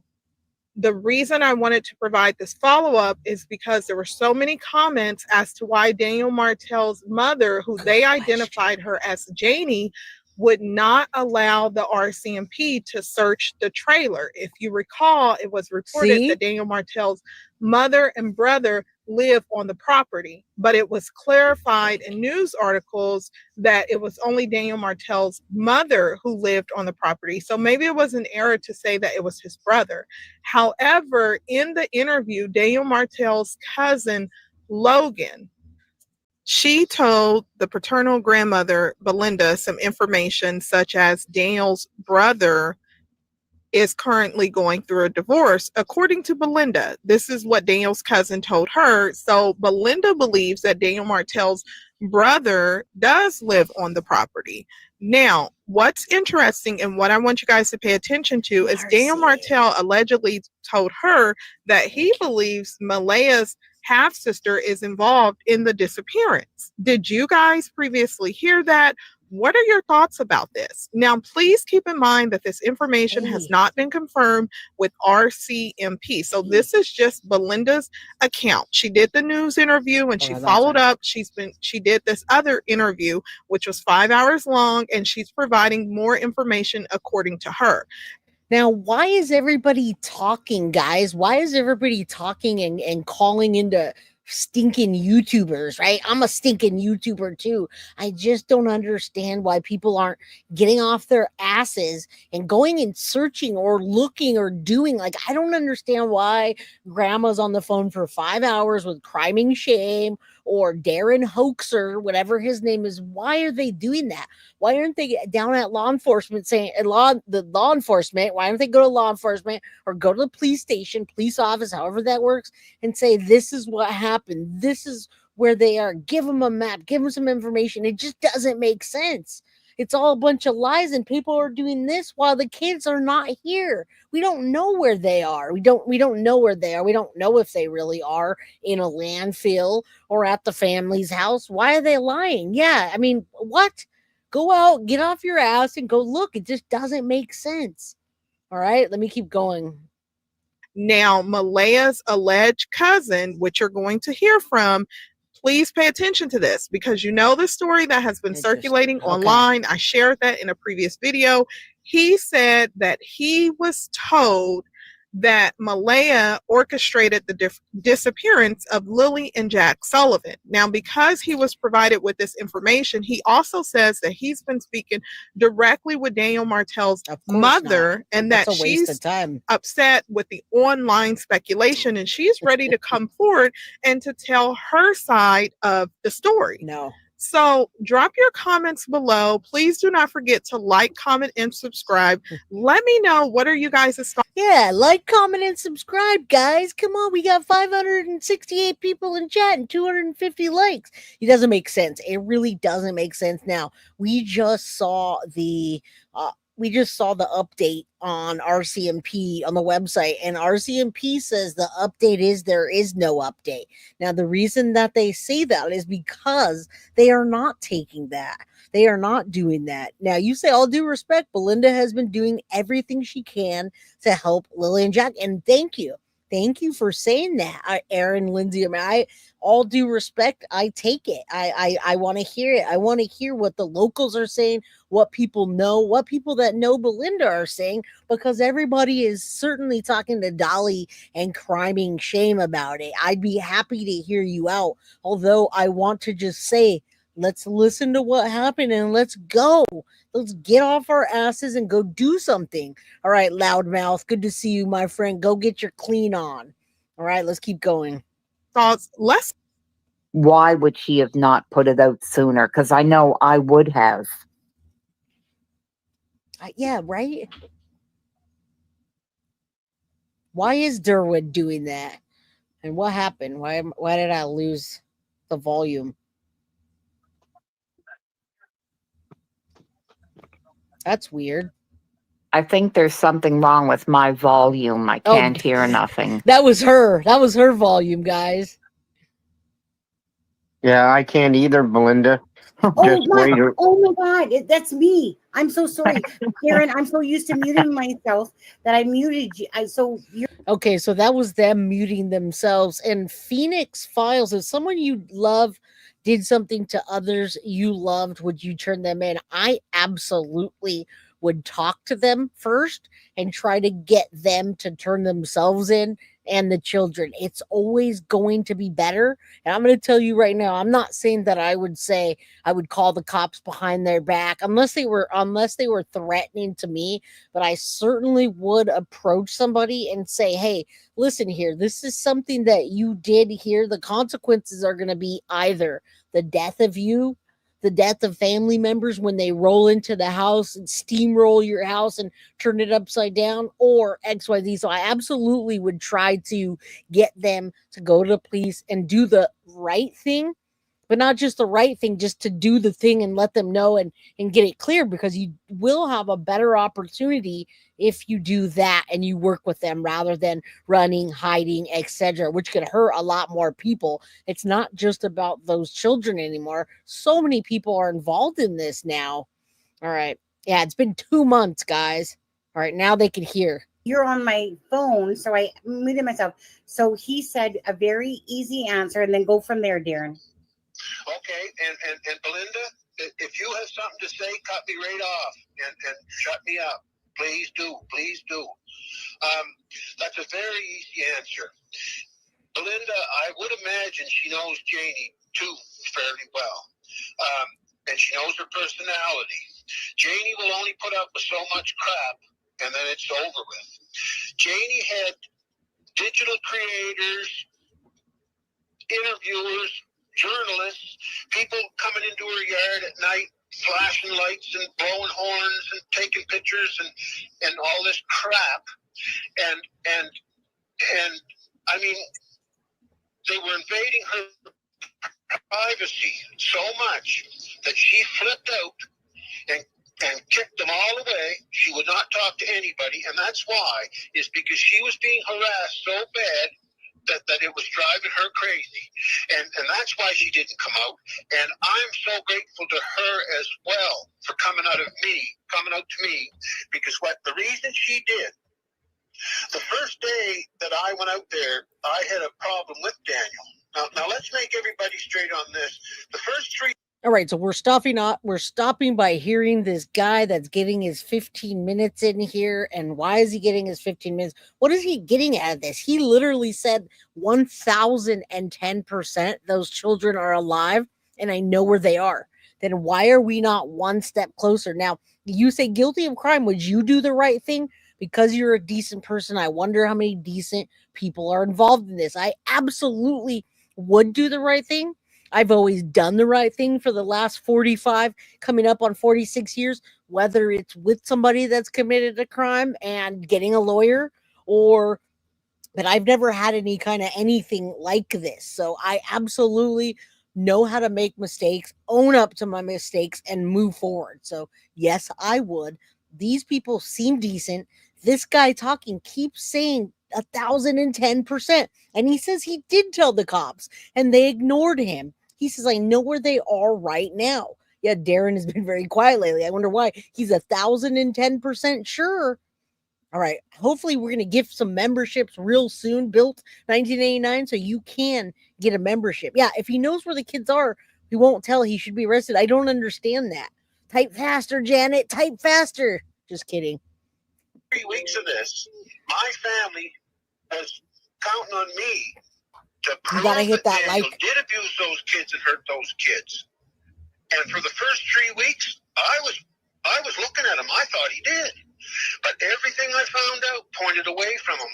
the reason I wanted to provide this follow-up is because there were so many comments as to why Daniel Martell's mother, who they identified her as Janie, would not allow the RCMP to search the trailer. If you recall, it was reported that Daniel Martell's mother and brother live on the property, but it was clarified in news articles that it was only Daniel Martell's mother who lived on the property. So maybe it was an error to say that it was his brother. However, in the interview, Daniel Martell's cousin, Logan, she told the paternal grandmother, Belinda, some information such as Daniel's brother is currently going through a divorce. According to Belinda, this is what Daniel's cousin told her. So Belinda believes that Daniel Martell's brother does live on the property. Now, what's interesting and what I want you guys to pay attention to is Daniel Martell allegedly told her that he believes Malehya's half-sister is involved in the disappearance. Did you guys previously hear that? What are your thoughts about this? Now, please keep in mind that this information has not been confirmed with RCMP. So this is just Belinda's account. She did the news interview and she followed up. She did this other interview, which was 5 hours long, and she's providing more information according to her. Now, why is everybody talking, guys? Why is everybody talking and calling into stinking YouTubers, right? I'm a stinking YouTuber too. I just don't understand why people aren't getting off their asses and going and searching or looking or doing. Like, I don't understand why grandma's on the phone for 5 hours with Criming Shame or Darren Hoaxer, whatever his name is. Why are they doing that? Why aren't they down at law enforcement saying the law enforcement? Why don't they go to law enforcement or go to the police station, police office, however that works, and say, this is what happened. This is where they are. Give them a map, give them some information. It just doesn't make sense. It's all a bunch of lies, and people are doing this while the kids are not here. We don't know where they are. We don't know where they are. We don't know if they really are in a landfill or at the family's house. Why are they lying? Yeah, I mean, what? Go out, get off your ass, and go look. It just doesn't make sense. All right, let me keep going. Now, Malehya's alleged cousin, which you're going to hear from, please pay attention to this because you know the story that has been circulating online. I shared that in a previous video. He said that he was told that Malehya orchestrated the disappearance of Lilly and Jack Sullivan. Now, because he was provided with this information, he also says that he's been speaking directly with Daniel Martell's mother, and That's that a waste of she's time. upset with the online speculation, and she's ready to come forward and to tell her side of the story. No. So drop your comments below. Please do not forget to like, comment, and subscribe. Let me know, what are you guys' thoughts? Yeah, like, comment, and subscribe, guys. Come on, we got 568 people in chat and 250 likes. It doesn't make sense. It really doesn't make sense. Now, we just saw the update on RCMP on the website, and RCMP says the update is there is no update. Now, the reason that they say that is because they are not taking that. They are not doing that. Now, you say, all due respect, Belinda has been doing everything she can to help Lilly and Jack, and thank you. Thank you for saying that, Aaron, Lindsay. I all due respect, I take it. I want to hear it. I want to hear what the locals are saying, what people know, what people that know Belinda are saying, because everybody is certainly talking to Dolly and criming shame about it. I'd be happy to hear you out, although I want to just say, let's listen to what happened and let's go. Let's get off our asses and go do something. All right, loudmouth, good to see you, my friend. Go get your clean on. All right, let's keep going. Thoughts? Let's. Why would she have not put it out sooner? Because I know I would have. Yeah, right? Why is Derwood doing that? And what happened? Why did I lose the volume? That's weird. I think there's something wrong with my volume. I can't hear nothing. That was her. That was her volume, guys. Yeah, I can't either, Belinda. Oh my God, that's me. I'm so sorry, Karen. I'm so used to muting myself that I muted you. Okay, so that was them muting themselves. And Phoenix Files, if someone you love did something to others you loved, would you turn them in? I absolutely would talk to them first and try to get them to turn themselves in, and the children. It's always going to be better. And I'm going to tell you right now, I'm not saying that I would say I would call the cops behind their back unless they were threatening to me, but I certainly would approach somebody and say, hey, listen here, this is something that you did here. The consequences are going to be either the death of you, the death of family members when they roll into the house and steamroll your house and turn it upside down, or XYZ. So I absolutely would try to get them to go to the police and do the right thing, but not just the right thing, just to do the thing and let them know and get it clear, because you will have a better opportunity if you do that and you work with them rather than running, hiding, etc., which could hurt a lot more people. It's not just about those children anymore. So many people are involved in this now. All right. Yeah, it's been 2 months, guys. All right, now they can hear. You're on my phone, so I muted myself. So he said a very easy answer, and then go from there, Darren. Okay, and Belinda, if you have something to say, cut me right off and shut me up. Please do, please do. That's a very easy answer. Belinda, I would imagine she knows Janie too fairly well, and she knows her personality. Janie will only put up with so much crap, and then it's over with. Janie had digital creators, interviewers, journalists, people coming into her yard at night, flashing lights and blowing horns and taking pictures and all this crap. And I mean, they were invading her privacy so much that she flipped out and kicked them all away. She would not talk to anybody, and that's why, is because she was being harassed so bad that it was driving her crazy. And that's why she didn't come out. And I'm so grateful to her as well for coming out to me, because the reason she did, the first day that I went out there, I had a problem with Daniel. Now let's make everybody straight on this. The first 3 All right, so we're stopping by hearing this guy that's getting his 15 minutes in here. And why is he getting his 15 minutes? What is he getting out of this? He literally said 1010% those children are alive, and I know where they are. Then why are we not one step closer? Now, you say guilty of crime. Would you do the right thing? Because you're a decent person, I wonder how many decent people are involved in this. I absolutely would do the right thing. I've always done the right thing for the last 45, coming up on 46 years, whether it's with somebody that's committed a crime and getting a lawyer, or but I've never had any kind of anything like this. So I absolutely know how to make mistakes, own up to my mistakes, and move forward. So yes, I would. These people seem decent. This guy talking keeps saying 1010%. And he says he did tell the cops and they ignored him. He says, I know where they are right now. Yeah, Darren has been very quiet lately. I wonder why. He's 1010% sure. All right. Hopefully, we're going to gift some memberships real soon. Built 1989, so you can get a membership. Yeah, if he knows where the kids are, he won't tell he should be arrested. I don't understand that. Type faster, Janet. Type faster. Just kidding. 3 weeks of this, my family was counting on me to prove gotta hit that Daniel like. did abuse those kids and hurt those kids. And for the first 3 weeks, I was looking at him. I thought he did. But everything I found out pointed away from him.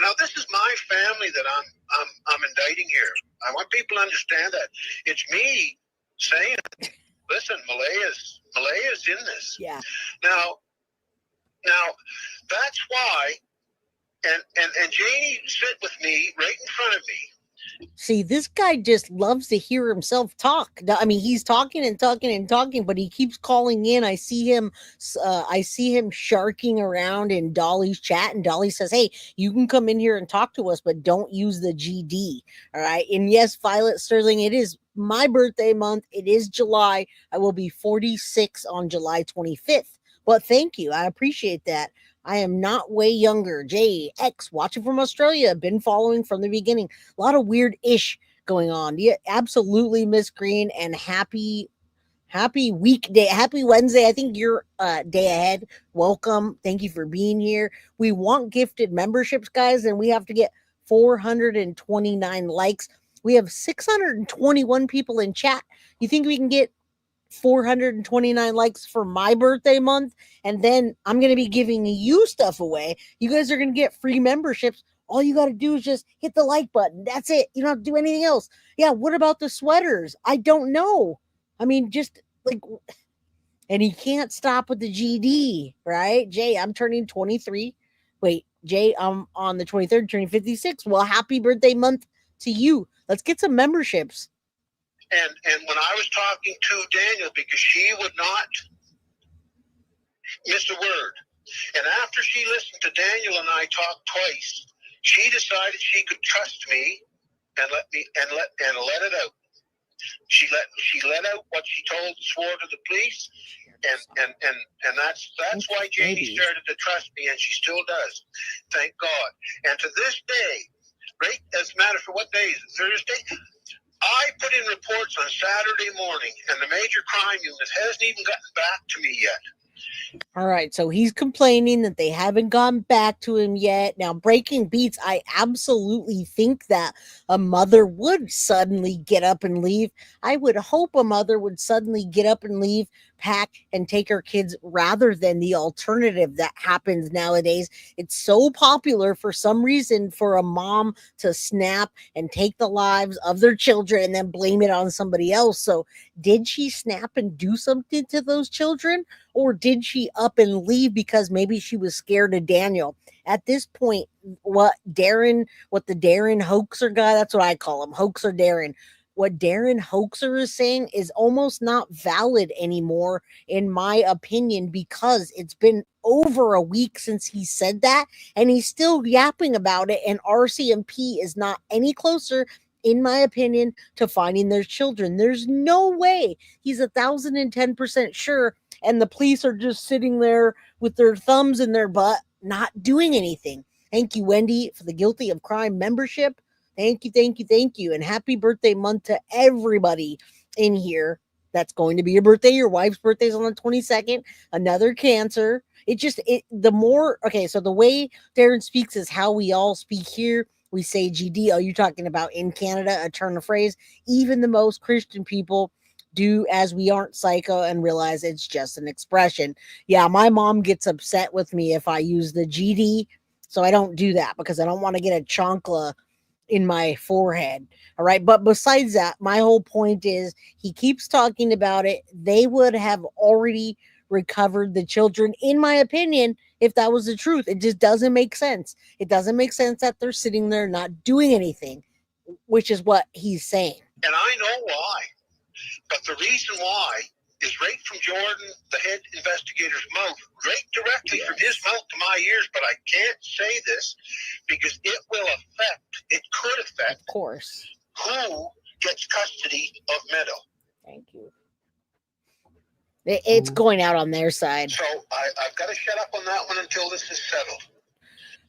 Now this is my family that I'm indicting here. I want people to understand that. It's me saying, listen, Malehya's in this. Yeah. Now that's why, and Janie sit with me right in front of me. See, this guy just loves to hear himself talk. I mean, he's talking and talking and talking, but he keeps calling in. I see him sharking around in Dolly's chat, and Dolly says, "Hey, you can come in here and talk to us, but don't use the GD." All right. And yes, Violet Sterling, it is my birthday month. It is July. I will be 46 on July 25th. But thank you. I appreciate that. I am not way younger. JX, watching from Australia, been following from the beginning. A lot of weird ish going on. Yeah, absolutely, Miss Green, and happy weekday, happy Wednesday. I think you're day ahead. Welcome. Thank you for being here. We want gifted memberships, guys, and we have to get 429 likes. We have 621 people in chat. You think we can get 429 likes for my birthday month, and then I'm going to be giving you stuff away. You guys are going to get free memberships. All you got to do is just hit the like button. That's it. You don't have to do anything else. Yeah, what about the sweaters? I don't know. I mean, just like, and he can't stop with the GD, right? Jay, I'm turning 23. Wait, Jay, I'm on the 23rd, turning 56. Well, happy birthday month to you. Let's get some memberships. And when I was talking to Daniel, because she would not miss a word, and after she listened to Daniel and I talk twice, she decided she could trust me and let it out. She let out what she swore to the police, and that's why Jamie started to trust me, and she still does. Thank God. And to this day, right? As a matter for what day is it? Thursday. I put in reports on Saturday morning, and the major crime unit hasn't even gotten back to me yet. All right, so he's complaining that they haven't gone back to him yet. Now, breaking beats, I absolutely think that a mother would suddenly get up and leave. I would hope a mother would suddenly get up and leave, pack, and take her kids rather than the alternative that happens nowadays. It's so popular for some reason for a mom to snap and take the lives of their children and then blame it on somebody else. So did she snap and do something to those children? Or did she up and leave because maybe she was scared of Daniel? At this point, what the Darren hoaxer guy, that's what I call him, hoaxer Darren. What Darren hoaxer is saying is almost not valid anymore, in my opinion, because it's been over a week since he said that, and he's still yapping about it, and RCMP is not any closer, in my opinion, to finding their children. There's no way he's 1010% sure, and the police are just sitting there with their thumbs in their butt, not doing anything. Thank you, Wendy, for the Guilty of Crime membership. Thank you. And happy birthday month to everybody in here. That's going to be your birthday. Your wife's birthday's on the 22nd. Another Cancer. The more, okay, so the way Darren speaks is how we all speak here. We say GD. Oh, you're talking about in Canada, a turn of phrase. Even the most Christian people do as we aren't psycho and realize it's just an expression. Yeah, my mom gets upset with me if I use the GD. So I don't do that because I don't want to get a chancla in my forehead. All right. But besides that, my whole point is he keeps talking about it. They would have already recovered the children, in my opinion, if that was the truth. It just doesn't make sense. It doesn't make sense that they're sitting there not doing anything, which is what he's saying. And I know why. But the reason why is right from Jordan, the head investigator's mouth, right directly from his mouth to my ears. But I can't say this because it will affect, it could affect, of course, who gets custody of Meadow. Thank you. It's going out on their side. So I've got to shut up on that one until this is settled.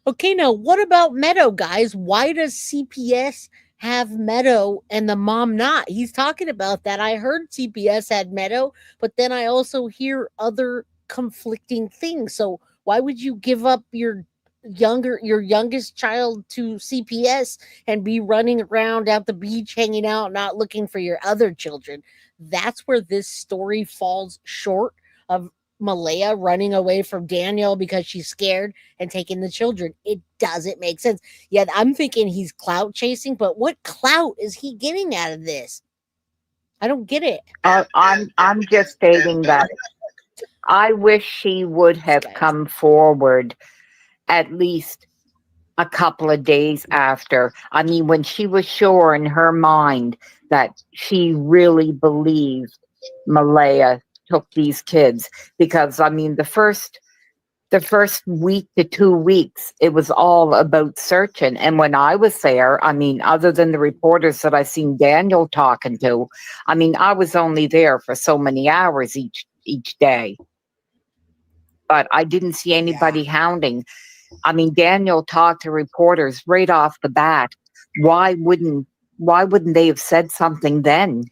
Okay, now what about Meadow, guys? Why does CPS have Meadow and the mom not? He's talking about that. I heard CPS had Meadow, but then I also hear other conflicting things. So why would you give up your youngest child to CPS and be running around at the beach hanging out, not looking for your other children? That's where this story falls short of Malehya running away from Daniel because she's scared and taking the children. It doesn't make sense. Yet I'm thinking he's clout chasing, but what clout is he getting out of this? I don't get it. I'm just stating that I wish she would have come forward at least a couple of days after. I mean, when she was sure in her mind that she really believed Malehya took these kids, because I mean the first week to 2 weeks it was all about searching, and when I was there, I mean, other than the reporters that I seen Daniel talking to, I mean, I was only there for so many hours each day, but I didn't see anybody hounding. I mean, Daniel talked to reporters right off the bat. Why wouldn't they have said something then?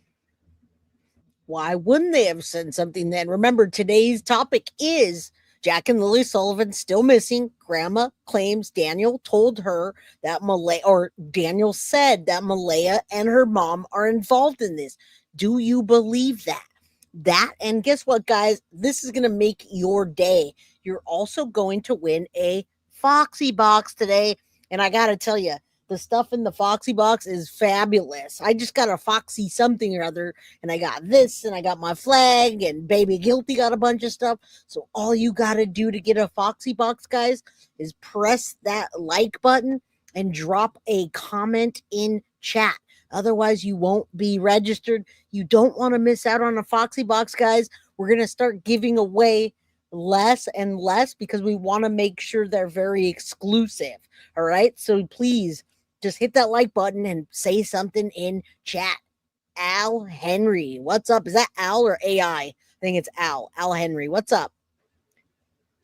Why wouldn't they have said something then? Remember, today's topic is Jack and Lilly Sullivan still missing. Grandma claims Daniel told her that Daniel said that Malehya and her mom are involved in this. Do you believe that? And guess what, guys? This is going to make your day. You're also going to win a Foxy box today. And I got to tell you, the stuff in the Foxy box is fabulous. I just got a Foxy something or other, and I got this, and I got my flag, and Baby Guilty got a bunch of stuff. So all you got to do to get a Foxy box, guys, is press that like button and drop a comment in chat. Otherwise, you won't be registered. You don't want to miss out on a Foxy box, guys. We're going to start giving away less and less because we want to make sure they're very exclusive. All right. So please just hit that like button and say something in chat. Al Henry, what's up? Is that Al or AI? I think it's Al. Al Henry, what's up?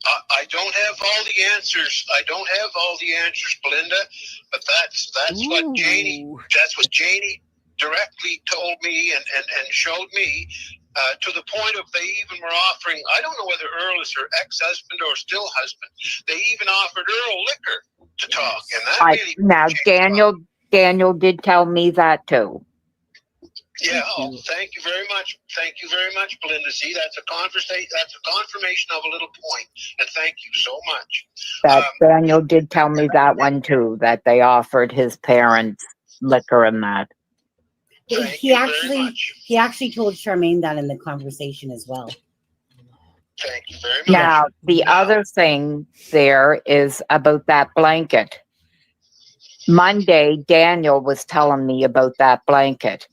I don't have all the answers. Belinda, but that's what Janie directly told me and showed me. To the point of they even were offering, I don't know whether Earl is her ex-husband or still husband, they even offered Earl liquor to talk. And that really now Daniel did tell me that too. Yeah, thank you very much. Thank you very much, Belinda. See, that's a confirmation of a little point. And thank you so much. That Daniel did tell me that one too, that they offered his parents liquor and that. He actually told Charmaine that in the conversation as well. Thank you very much. Now, the other thing there is about that blanket. Monday, Daniel was telling me about that blanket.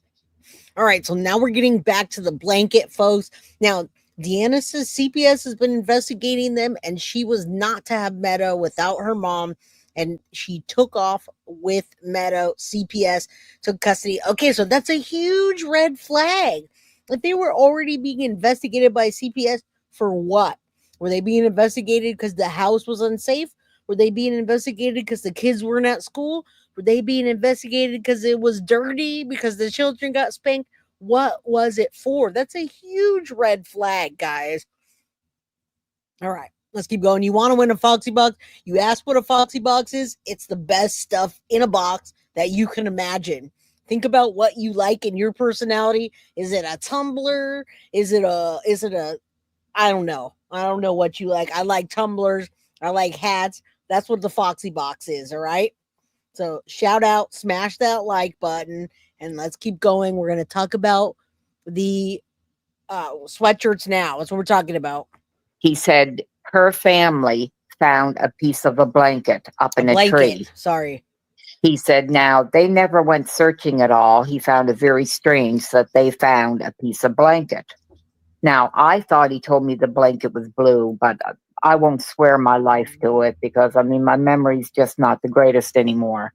All right, so now we're getting back to the blanket, folks. Now, Deanna says CPS has been investigating them, and she was not to have Meadow without her mom, and she took off with Meadow. CPS took custody. Okay, so that's a huge red flag. If they were already being investigated by CPS, for what? Were they being investigated because the house was unsafe? Were they being investigated because the kids weren't at school? Were they being investigated because it was dirty, because the children got spanked? What was it for? That's a huge red flag, guys. All right, let's keep going. You want to win a Foxy Box? You ask what a Foxy Box is. It's the best stuff in a box that you can imagine. Think about what you like in your personality. Is it a tumbler? Is it a I don't know. I don't know what you like. I like tumblers. I like hats. That's what the Foxy Box is, all right? So shout out, smash that like button, and let's keep going. We're going to talk about the sweatshirts now. That's what we're talking about. He said her family found a piece of a blanket up in a tree. Sorry. He said now they never went searching at all. He found it very strange that they found a piece of blanket. Now, I thought he told me the blanket was blue, but I won't swear my life to it because, I mean, my memory's just not the greatest anymore.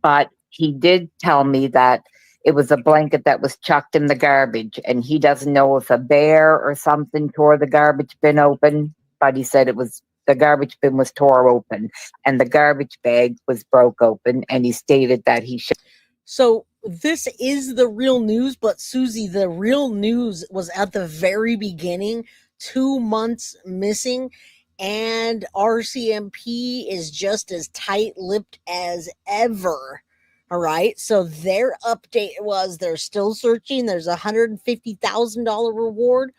But he did tell me that it was a blanket that was chucked in the garbage, and he doesn't know if a bear or something tore the garbage bin open, but he said the garbage bin was tore open, and the garbage bag was broke open, and he stated that he should. So this is the real news, but Susie, the real news was at the very beginning, 2 months missing, and RCMP is just as tight-lipped as ever. All right, so their update was they're still searching. There's a $150,000 reward,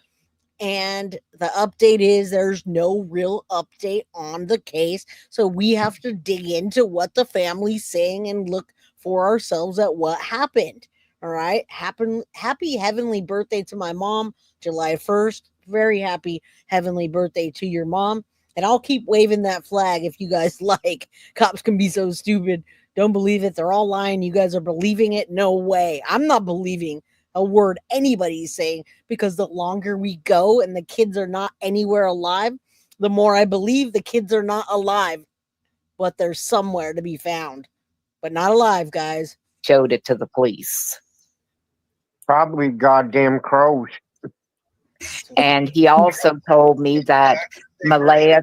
and the update is there's no real update on the case. So we have to dig into what the family's saying and look for ourselves at what happened. All right. Happy heavenly birthday to my mom, July 1st. Very happy heavenly birthday to your mom. And I'll keep waving that flag if you guys like. Cops can be so stupid. Don't believe it. They're all lying. You guys are believing it. No way. I'm not believing a word anybody's saying, because the longer we go and the kids are not anywhere alive, the more I believe the kids are not alive, but they're somewhere to be found. But not alive, guys. Showed it to the police. Probably goddamn crows. And he also told me that Malehya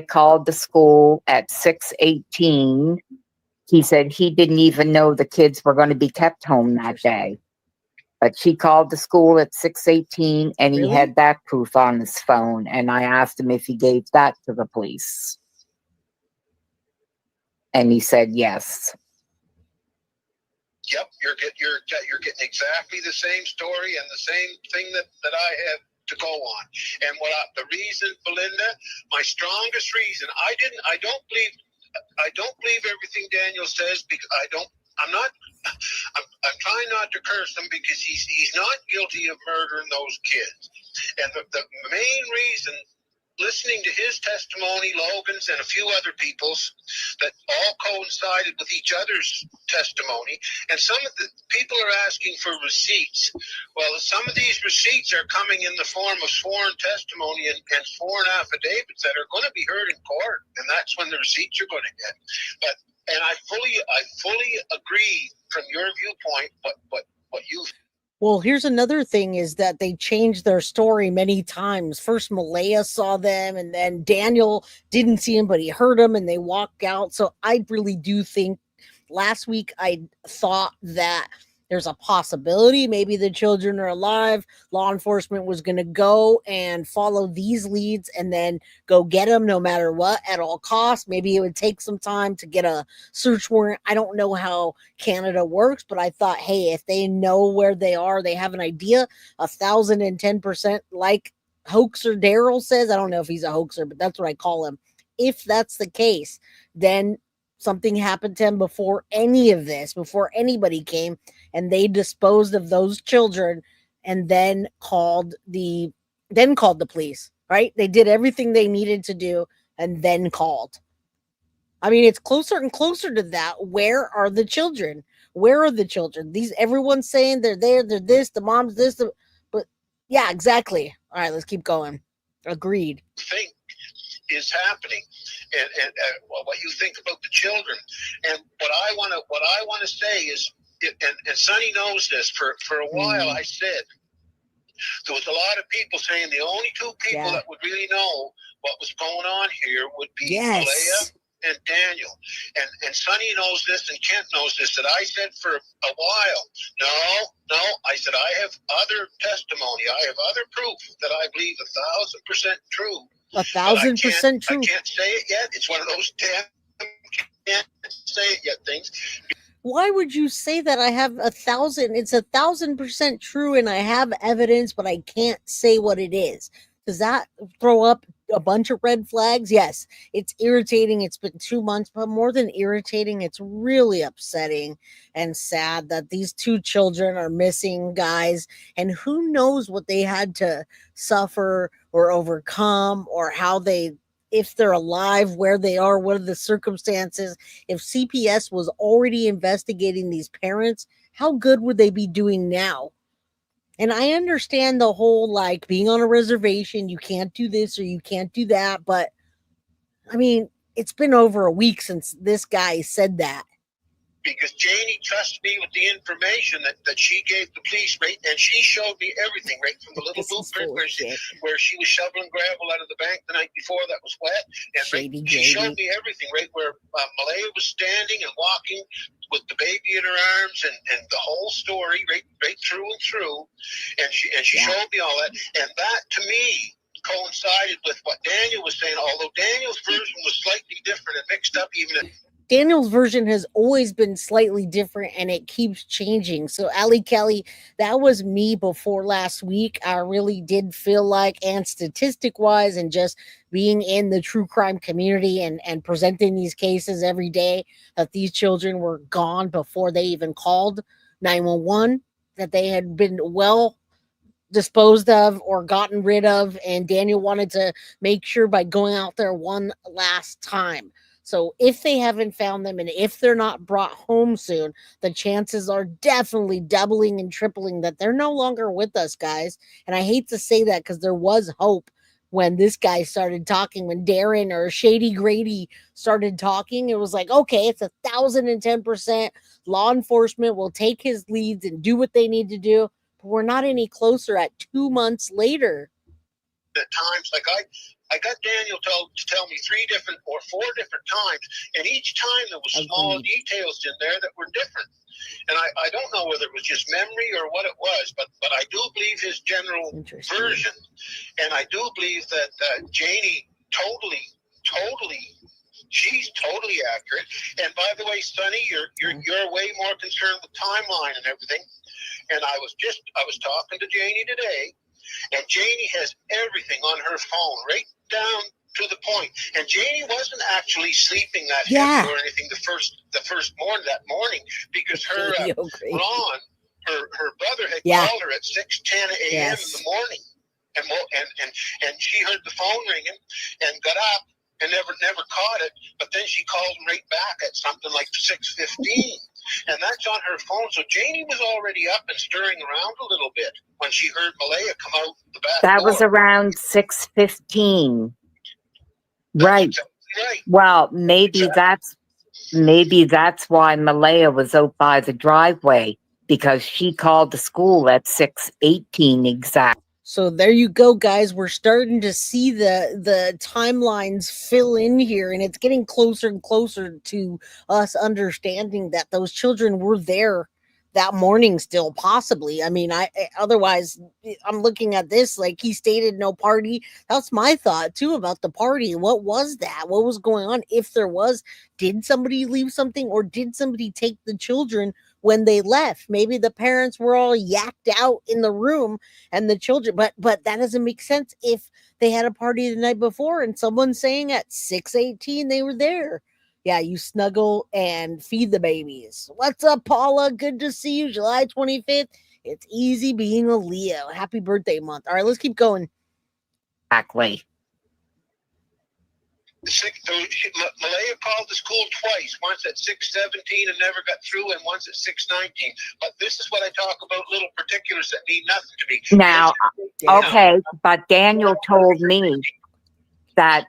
called the school at 6:18. He said he didn't even know the kids were going to be kept home that day. But she called the school at 6:18, and he had that proof on his phone. And I asked him if he gave that to the police. And he said yes. Yep, you're getting exactly the same story and the same thing that I have to go on. And the reason, Belinda, my strongest reason, I don't believe everything Daniel says, because I'm trying not to curse him, because he's not guilty of murdering those kids. And the main reason, listening to his testimony, Logan's, and a few other people's, that all coincided with each other's testimony, and some of the people are asking for receipts. Well, some of these receipts are coming in the form of sworn testimony and sworn affidavits that are going to be heard in court, and that's when the receipts are going to get. And I fully agree from your viewpoint what you've. Well, here's another thing, is that they changed their story many times. First, Malehya saw them, and then Daniel didn't see him, but he heard him, and they walked out. So I really do think last week I thought that there's a possibility maybe the children are alive. Law enforcement was going to go and follow these leads and then go get them no matter what, at all costs. Maybe it would take some time to get a search warrant. I don't know how Canada works, but I thought, hey, if they know where they are, they have an idea. 1,010%, like Hoaxer Daryl says. I don't know if he's a hoaxer, but that's what I call him. If that's the case, then something happened to him before any of this, before anybody came, and they disposed of those children and then called the police, right? They did everything they needed to do and then called. I mean, it's closer and closer to that. Where are the children? Where are the children? Everyone's saying they're there, they're this, the mom's this, but yeah, exactly. All right, let's keep going. Agreed. Think is happening, and what you think about the children, and what I want to say is, and Sonny knows this. For a while, I said there was a lot of people saying the only two people that would really know what was going on here would be Malehya and Daniel. And Sonny knows this and Kent knows this, that I said for a while, no, I said, I have other testimony. I have other proof that I believe 1,000% true. 1,000% true. I can't say it yet. It's one of those damn can't say it yet things. Why would you say that? I have 1,000? It's 1,000% true, and I have evidence, but I can't say what it is. Does that throw up a bunch of red flags? Yes, it's irritating. It's been 2 months, but more than irritating, it's really upsetting and sad that these two children are missing, guys. And who knows what they had to suffer or overcome, or how they, if they're alive, where they are, what are the circumstances. If CPS was already investigating these parents, how good would they be doing now? And I understand the whole, like, being on a reservation, you can't do this or you can't do that. But I mean, it's been over a week since this guy said that. Because Janie trusts me with the information that she gave the police, right? And she showed me everything, right? From the little blueprint where she was shoveling gravel out of the bank the night before that was wet. And right, she showed me everything, right? Where Malehya was standing and walking with the baby in her arms, and the whole story, right through and through. And she showed me all that. And that, to me, coincided with what Daniel was saying, although Daniel's version was slightly different and mixed up even. Daniel's version has always been slightly different, and it keeps changing. So, Ali Kelly, that was me before last week. I really did feel like, and statistic-wise, and just being in the true crime community and presenting these cases every day, that these children were gone before they even called 911, that they had been well disposed of or gotten rid of, and Daniel wanted to make sure by going out there one last time. So if they haven't found them, and if they're not brought home soon, the chances are definitely doubling and tripling that they're no longer with us, guys. And I hate to say that, because there was hope when this guy started talking, when Darren or Shady Grady started talking. It was like, okay, it's 1,010%. Law enforcement will take his leads and do what they need to do. But we're not any closer at 2 months later. At times, like I got Daniel to tell me 3 different or 4 different times, and each time there was small details in there that were different. And I don't know whether it was just memory or what it was, but I do believe his general version, and I do believe that Janie she's totally accurate. And by the way, Sonny, you're way more concerned with timeline and everything. And I was talking to Janie today. And Janie has everything on her phone, right down to the point. And Janie wasn't actually sleeping that heavy or anything the first morning that morning, because her Ron, her brother had called her at 6:10 a.m. in the morning, and she heard the phone ringing and got up and never caught it. But then she called him right back at something like 6:15. And that's on her phone. So Janie was already up and stirring around a little bit when she heard Malehya come out the back door. That was around 6:15. Right. Well, maybe that's why Malehya was out by the driveway, because she called the school at 6:18 exact. So there you go, guys. We're starting to see the timelines fill in here, and it's getting closer and closer to us understanding that those children were there that morning still, possibly. I mean, otherwise, I'm looking at this like he stated no party. That's my thought too about the party. What was that? What was going on? If there was, did somebody leave something, or did somebody take the children when they left? Maybe the parents were all yacked out in the room and the children, but that doesn't make sense if they had a party the night before and someone's saying at 6:18 they were there. Yeah, you snuggle and feed the babies. What's up, Paula? Good to see you. July 25th. It's easy being a Leo. Happy birthday month. All right, let's keep going. Exactly. Malehya called the school twice, once at 6:17 and never got through, and once at 6:19. But this is what I talk about, little particulars that mean nothing to me. Now, okay, but Daniel told me that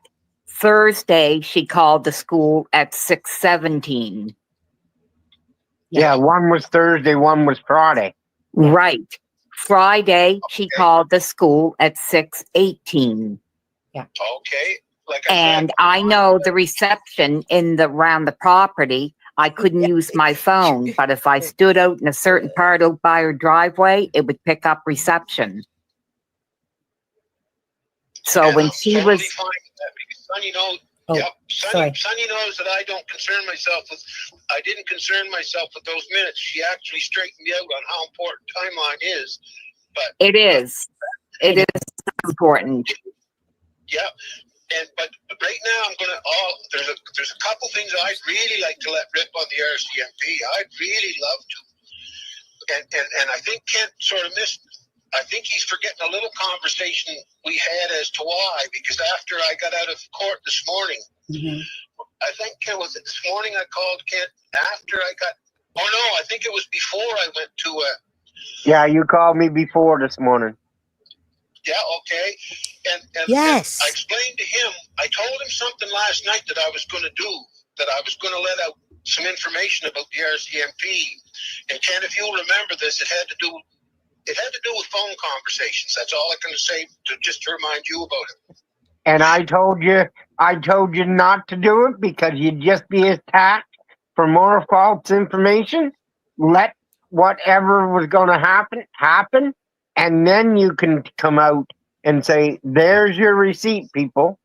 Thursday she called the school at 6:17. Yeah, one was Thursday, one was Friday. Right. Friday she called the school at 6:18. Yeah. Okay. Like And said, I know the reception around the property. I couldn't use my phone, but if I stood out in a certain part out by her driveway, it would pick up reception. So and when I'm she totally was, fine with that because Sonny knows. Oh, Yep, sorry. Sonny knows that I don't concern myself with. I didn't concern myself with those minutes. She actually straightened me out on how important timeline is. But it is important. yeah, but right now I'm gonna. There's a couple things I'd really like to let rip on the RCMP. I'd really love to, and I think Kent sort of missed. I think he's forgetting a little conversation we had as to why. Because after I got out of court this morning, I think it was this morning I called Kent after I got. Oh no, I think it was before I went to. Yeah, you called me before this morning. Yeah, okay. And Yes. I explained to him, I told him something last night that I was going to do, that I was going to let out some information about the RCMP. And Ken, if you'll remember this, it had to do with phone conversations. That's all I can say just to remind you about it. And I told you not to do it because you'd just be attacked for more false information. Let whatever was going to happen, and then you can come out and say, "There's your receipt, people."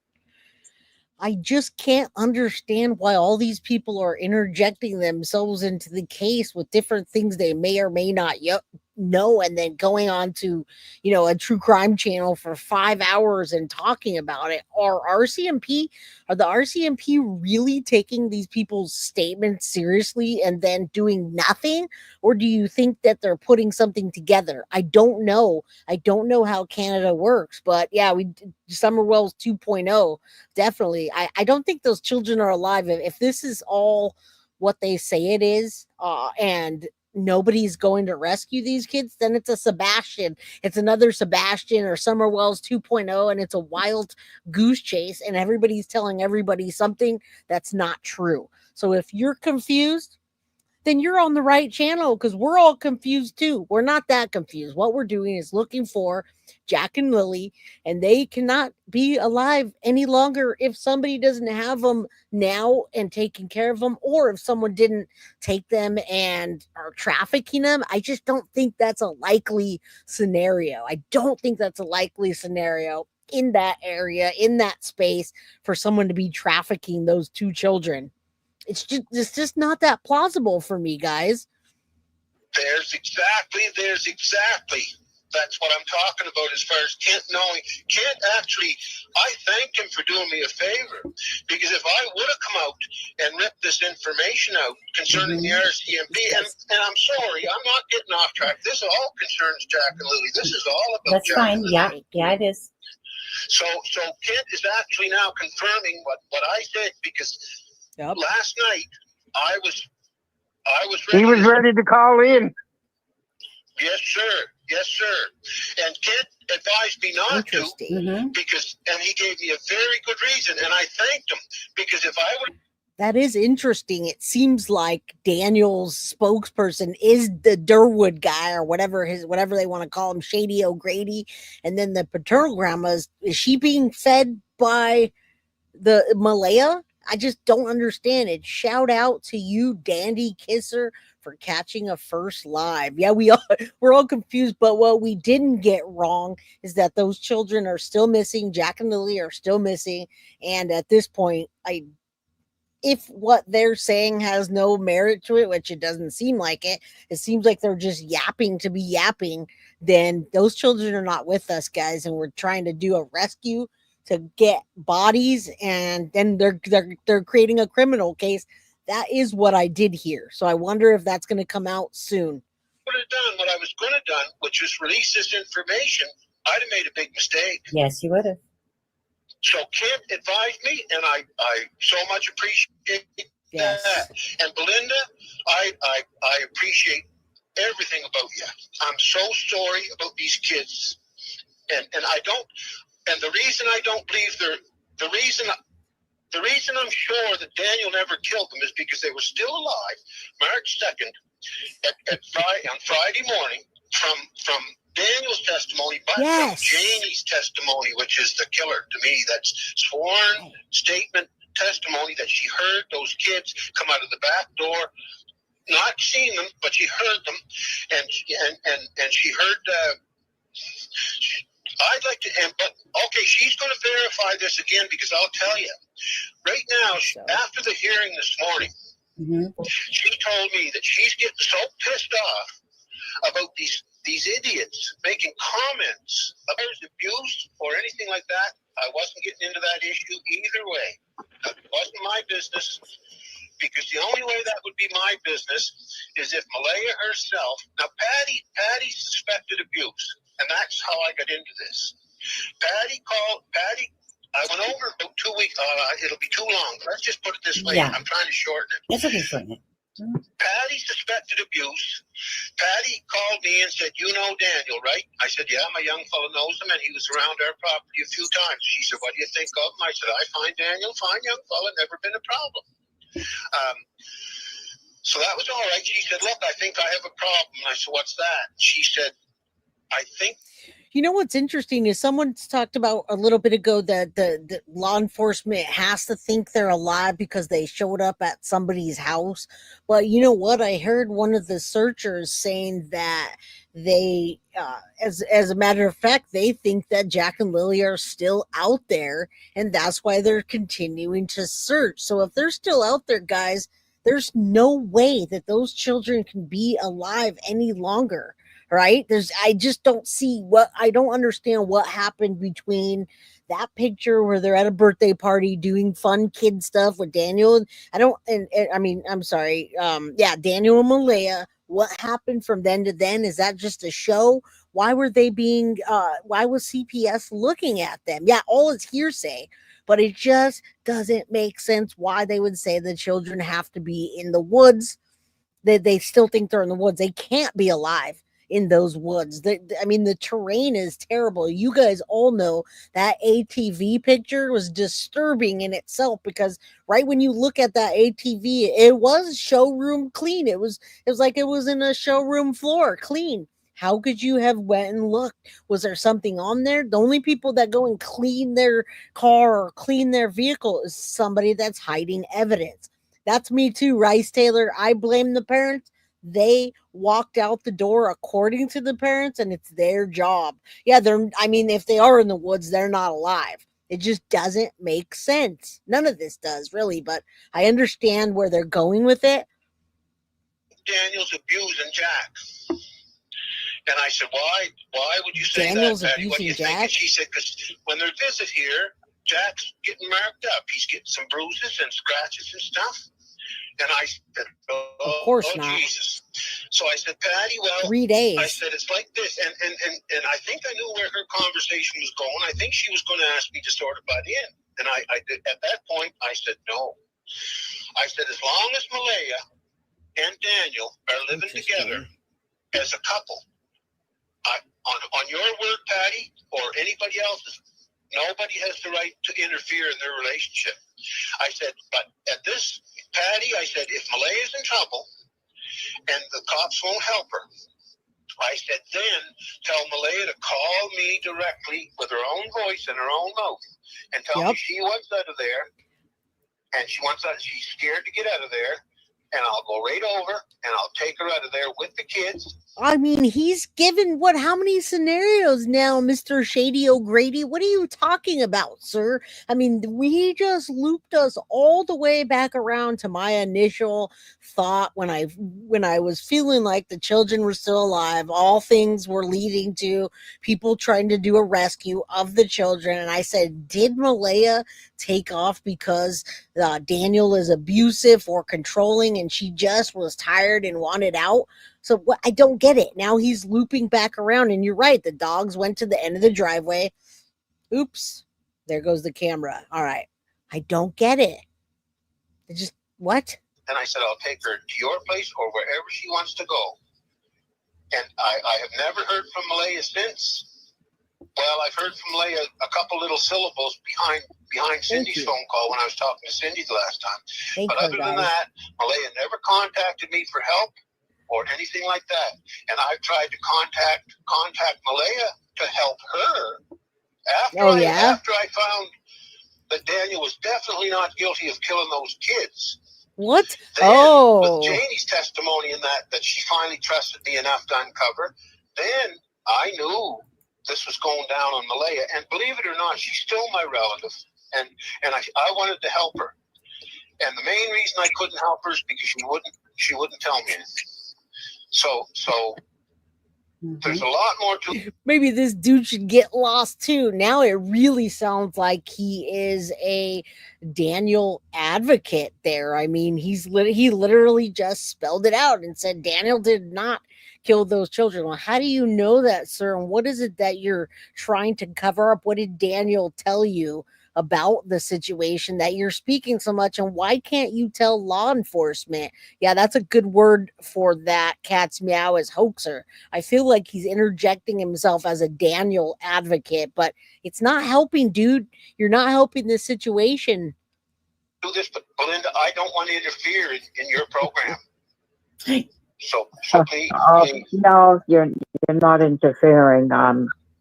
I just can't understand why all these people are interjecting themselves into the case with different things they may or may not know, and then going on to, a true crime channel for 5 hours and talking about it. Are the RCMP really taking these people's statements seriously and then doing nothing? Or do you think that they're putting something together? I don't know. I don't know how Canada works, but yeah, Summer Wells 2.0. Definitely. I don't think those children are alive. If this is all what they say it is, and nobody's going to rescue these kids, then it's a Sebastian. It's another Sebastian or Summer Wells 2.0, and it's a wild goose chase, and everybody's telling everybody something that's not true. So if you're confused, then you're on the right channel, because we're all confused too. We're not that confused. What we're doing is looking for Jack and Lilly, and they cannot be alive any longer if somebody doesn't have them now and taking care of them, or if someone didn't take them and are trafficking them. I just don't think that's a likely scenario. I don't think that's a likely scenario in that area, in that space, for someone to be trafficking those two children. It's just not that plausible for me, guys. There's exactly. That's what I'm talking about as far as Kent knowing. Kent actually, I thank him for doing me a favor, because if I would have come out and ripped this information out concerning the RCMP, and I'm sorry, I'm not getting off track. This all concerns Jack and Lilly. This is all about That's Jack fine. and Lilly. Yeah, it is. So Kent is actually now confirming what I said, because last night I was ready. He was ready to call in. Yes, sir. And Kent advised me not to, because, and he gave me a very good reason, and I thanked him, because if I would. That is interesting. It seems like Daniel's spokesperson is the Durwood guy, or whatever they want to call him, Shady O'Grady, and then the paternal grandma is she being fed by the Malehya? I just don't understand it. Shout out to you, Dandy Kisser, for catching a first live. Yeah, we're all confused, but what we didn't get wrong is that those children are still missing. Jack and Lilly are still missing, and at this point, if what they're saying has no merit to it, which it doesn't seem like it seems like they're just yapping to be yapping, then those children are not with us, guys, and we're trying to do a rescue to get bodies, and then they're creating a criminal case. That is what I did here. So I wonder if that's going to come out soon. Would have done what I was going to done, which was release this information, I'd have made a big mistake. Yes, you would have. So Kent advised me, and I so much appreciate that. And Belinda, I appreciate everything about you. I'm so sorry about these kids, and I don't. And the reason I don't believe the reason I'm sure that Daniel never killed them is because they were still alive March 2nd on Friday morning from Daniel's testimony, but Yes. from Janie's testimony, which is the killer to me. That's sworn statement testimony that she heard those kids come out of the back door, not seen them, but she heard them, and she heard. I'd like to, but okay, she's going to verify this again, because I'll tell you, right now, after the hearing this morning, she told me that she's getting so pissed off about these idiots making comments about abuse or anything like that. I wasn't getting into that issue either way. It wasn't my business, because the only way that would be my business is if Malehya herself. Now, Patty suspected abuse, and that's how I got into this. Patty. I went over about 2 weeks. It'll be too long. Let's just put it this way. Yeah. I'm trying to shorten it. That's okay, shorten it. Patty suspected abuse. Patty called me and said, "You know Daniel, right?" I said, "Yeah, my young fellow knows him, and he was around our property a few times." She said, "What do you think of him?" I said, "I find Daniel fine young fellow, never been a problem." So that was all right. She said, "Look, I think I have a problem." I said, "What's that?" She said, "I think." You know what's interesting is someone's talked about a little bit ago that the law enforcement has to think they're alive because they showed up at somebody's house. But you know what? I heard one of the searchers saying that they, as a matter of fact, they think that Jack and Lilly are still out there, and that's why they're continuing to search. So if they're still out there, guys, there's no way that those children can be alive any longer. Right? I just don't I don't understand what happened between that picture where they're at a birthday party doing fun kid stuff with Daniel. I'm sorry. Daniel and Malehya. What happened from then to then? Is that just a show? Why was CPS looking at them? Yeah, all is hearsay, but it just doesn't make sense why they would say the children have to be in the woods. They still think they're in the woods. They can't be alive in those woods. The terrain is terrible. You guys all know that ATV picture was disturbing in itself, because right when you look at that ATV, it was showroom clean. It was like it was in a showroom floor clean. How could you have went and looked? Was there something on there? The only people that go and clean their car or clean their vehicle is somebody that's hiding evidence. That's me too, Rice Taylor. I blame the parents. They walked out the door according to the parents, and it's their job. Yeah, if they are in the woods, they're not alive. It just doesn't make sense. None of this does, really, but I understand where they're going with it. Daniel's abusing Jack. And I said, why would you say Daniel's that, Patty? What do you abusing think? Jack? And she said, because when they visit here, Jack's getting marked up. He's getting some bruises and scratches and stuff. And I said, Of course not. Jesus. So I said, Patty, well, 3 days. I said, it's like this. And I think I knew where her conversation was going. I think she was going to ask me to sort of butt in. And I did. At that point, I said, no. I said, as long as Malehya and Daniel are living together as a couple, on your word, Patty, or anybody else's, nobody has the right to interfere in their relationship. I said, but at this, Patty, I said, if Malehya's in trouble and the cops won't help her, I said, then tell Malehya to call me directly with her own voice and her own mouth and tell me she wants out of there, and she's scared to get out of there, and I'll go right over and I'll take her out of there with the kids. I mean, he's given how many scenarios now, Mr. Shady O'Grady? What are you talking about, sir? I mean, he just looped us all the way back around to my initial thought when I was feeling like the children were still alive. All things were leading to people trying to do a rescue of the children. And I said, did Malehya take off because Daniel is abusive or controlling and she just was tired and wanted out? So I don't get it. Now he's looping back around, and you're right. The dogs went to the end of the driveway. Oops. There goes the camera. All right. I don't get it. What? And I said, I'll take her to your place or wherever she wants to go. And I have never heard from Malehya since. Well, I've heard from Malehya a couple little syllables behind Cindy's phone call when I was talking to Cindy the last time. But other than that, Malehya never contacted me for help. or anything like that. And I've tried to contact Malehya to help her. Oh, yeah? After I found that Daniel was definitely not guilty of killing those kids. What? Then, Oh. with Janie's testimony in that she finally trusted me enough to uncover, then I knew this was going down on Malehya. And believe it or not, she's still my relative. And I wanted to help her. And the main reason I couldn't help her is because she wouldn't tell me anything. So there's a lot more to. Maybe this dude should get lost too. Now it really sounds like he is a Daniel advocate there. I mean, he literally just spelled it out and said Daniel did not kill those children. Well, how do you know that, sir? And what is it that you're trying to cover up? What did Daniel tell you about the situation that you're speaking so much? And why can't you tell law enforcement? Yeah, that's a good word for that cat's meow, is hoaxer. I feel like he's interjecting himself as a Daniel advocate, but it's not helping, dude. You're not helping this situation. Do this, but Belinda, I don't want to interfere in your program. So please. No, you're not interfering.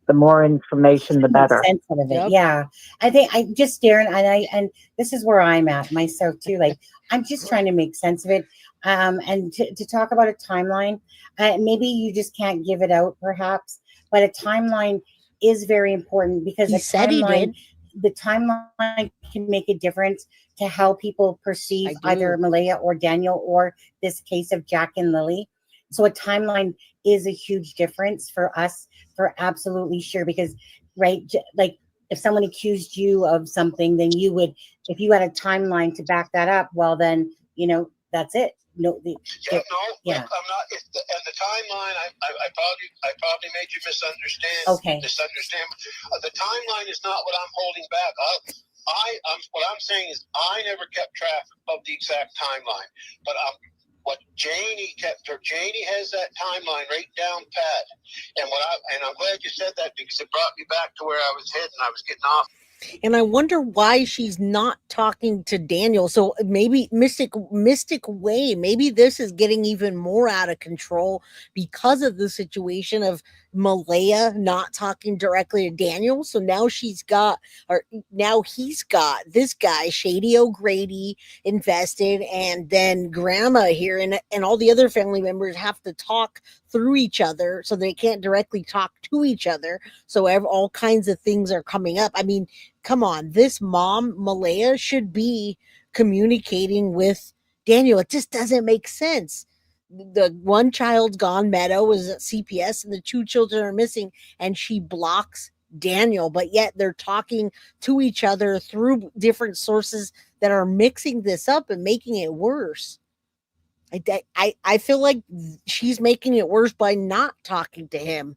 The more information, the better. Sense out of it. Yeah, I think I just Darren and this is where I'm at myself too. Like I'm just trying to make sense of it. And to talk about a timeline, maybe you just can't give it out, perhaps, but a timeline is very important because the timeline can make a difference to how people perceive either Malehya or Daniel or this case of Jack and Lilly. So a timeline is a huge difference for us, for absolutely sure, because like if someone accused you of something, then you would, if you had a timeline to back that up, well then, that's it. No, I'm not. And the timeline, I probably made you misunderstand. Okay. The timeline is not what I'm holding back. What I'm saying is I never kept track of the exact timeline, but what Janie kept her. Janie has that timeline right down pat. And I'm glad you said that because it brought me back to where I was heading. I was getting off. And I wonder why she's not talking to Daniel. So maybe mystic way, maybe this is getting even more out of control because of the situation of Malehya not talking directly to Daniel. So now he's got this guy, Shady O'Grady, invested, and then grandma here and all the other family members have to talk through each other, so they can't directly talk to each other. So all kinds of things are coming up. I mean, come on, this mom, Malehya, should be communicating with Daniel. It just doesn't make sense. The one child's gone, Meadow was at CPS, and the two children are missing, and she blocks Daniel, but yet they're talking to each other through different sources that are mixing this up and making it worse. I feel like she's making it worse by not talking to him,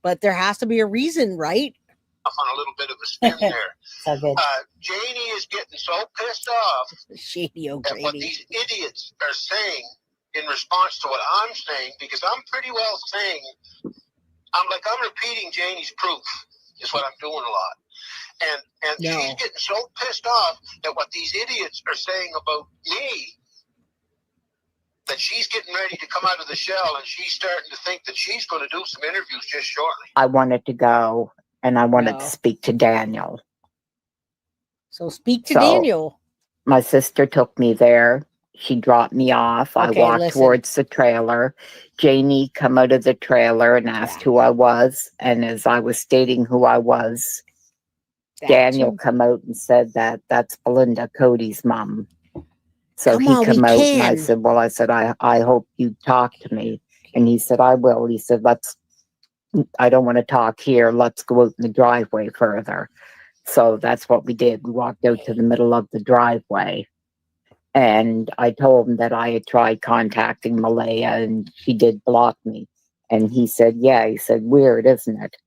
but there has to be a reason, right? On a little bit of a spin there. So good. Janie is getting so pissed off Shady at O'Grady. what these idiots are saying in response to what I'm saying, because I'm pretty well saying, I'm repeating Janie's proof is what I'm doing a lot. And she's getting so pissed off at what these idiots are saying about me that she's getting ready to come out of the shell, and she's starting to think that she's going to do some interviews just shortly. I wanted to go and I wanted to speak to Daniel. So speak to Daniel. My sister took me there. She dropped me off. I walked towards the trailer. Janie come out of the trailer and asked who I was. And as I was stating who I was, Daniel come out and said that's Belinda, Cody's mom. So he come out and I said, I hope you talk to me. And he said, I will. He said, I don't want to talk here. Let's go out in the driveway further. So that's what we did. We walked out to the middle of the driveway. And I told him that I had tried contacting Malehya and she did block me. And he said, yeah. He said, weird, isn't it?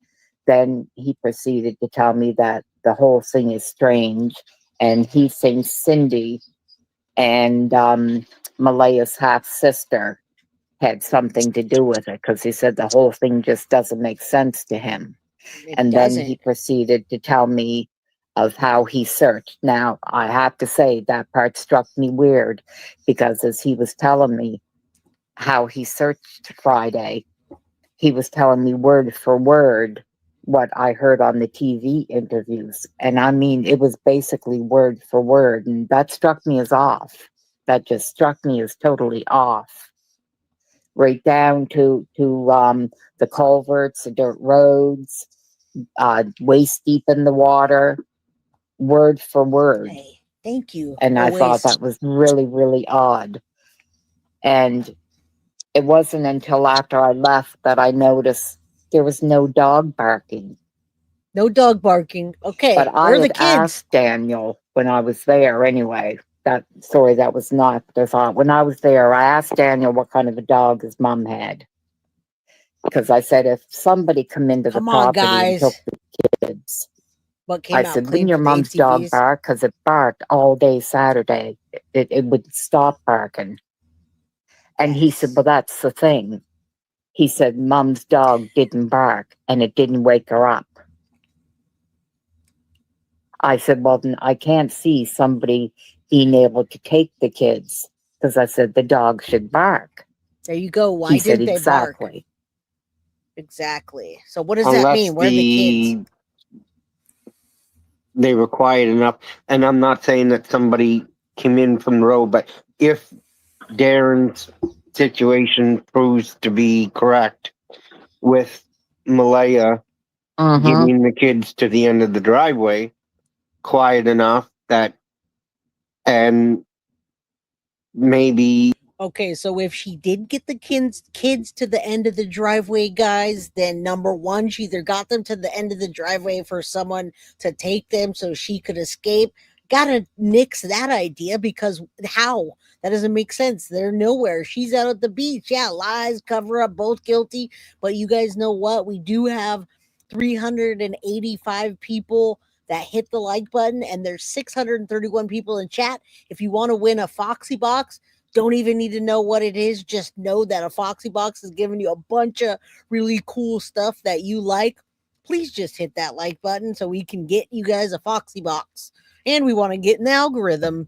Then he proceeded to tell me that the whole thing is strange. And he thinks Cindy and Malehya's half-sister had something to do with it, because he said the whole thing just doesn't make sense to him. Then he proceeded to tell me of how he searched. Now, I have to say that part struck me weird, because as he was telling me, how he searched Friday. He was telling me word for word what I heard on the TV interviews. And I mean, it was basically word for word. And that struck me as off. That just struck me as totally off. Right down to the culverts, the dirt roads, waist deep in the water, word for word. Hey, thank you. And I thought that was really, really odd. And it wasn't until after I left that I noticed there was no dog barking. No dog barking. Okay, But I where are the had kids? asked Daniel when I was there anyway. That was not the thought. When I was there, I asked Daniel what kind of a dog his mom had. Because I said, if somebody come into the Come on, property and guys. took the kids, What came I out said, clean wouldn't your for the mom's dog ATVs? bark? Because it barked all day Saturday. It would stop barking. And he said, well, that's the thing. He said, Mom's dog didn't bark and it didn't wake her up. I said, well, then I can't see somebody being able to take the kids, because I said the dog should bark. There you go. Why He said, didn't they bark? exactly. Exactly. So what does that mean? Where are the kids? They were quiet enough. And I'm not saying that somebody came in from the road, but if Darren's situation proves to be correct with Malehya getting the kids to the end of the driveway quiet enough that, and maybe. Okay, so if she did get the kids to the end of the driveway, guys, then number one, she either got them to the end of the driveway for someone to take them so she could escape. Gotta nix that idea, because how? That doesn't make sense. They're nowhere. She's out at the beach. Yeah, lies, cover up, both guilty. But you guys know what? We do have 385 people that hit the like button, and there's 631 people in chat. If you want to win a Foxy Box, don't even need to know what it is. Just know that a Foxy Box is giving you a bunch of really cool stuff that you like. Please just hit that like button so we can get you guys a Foxy Box. And we want to get an algorithm.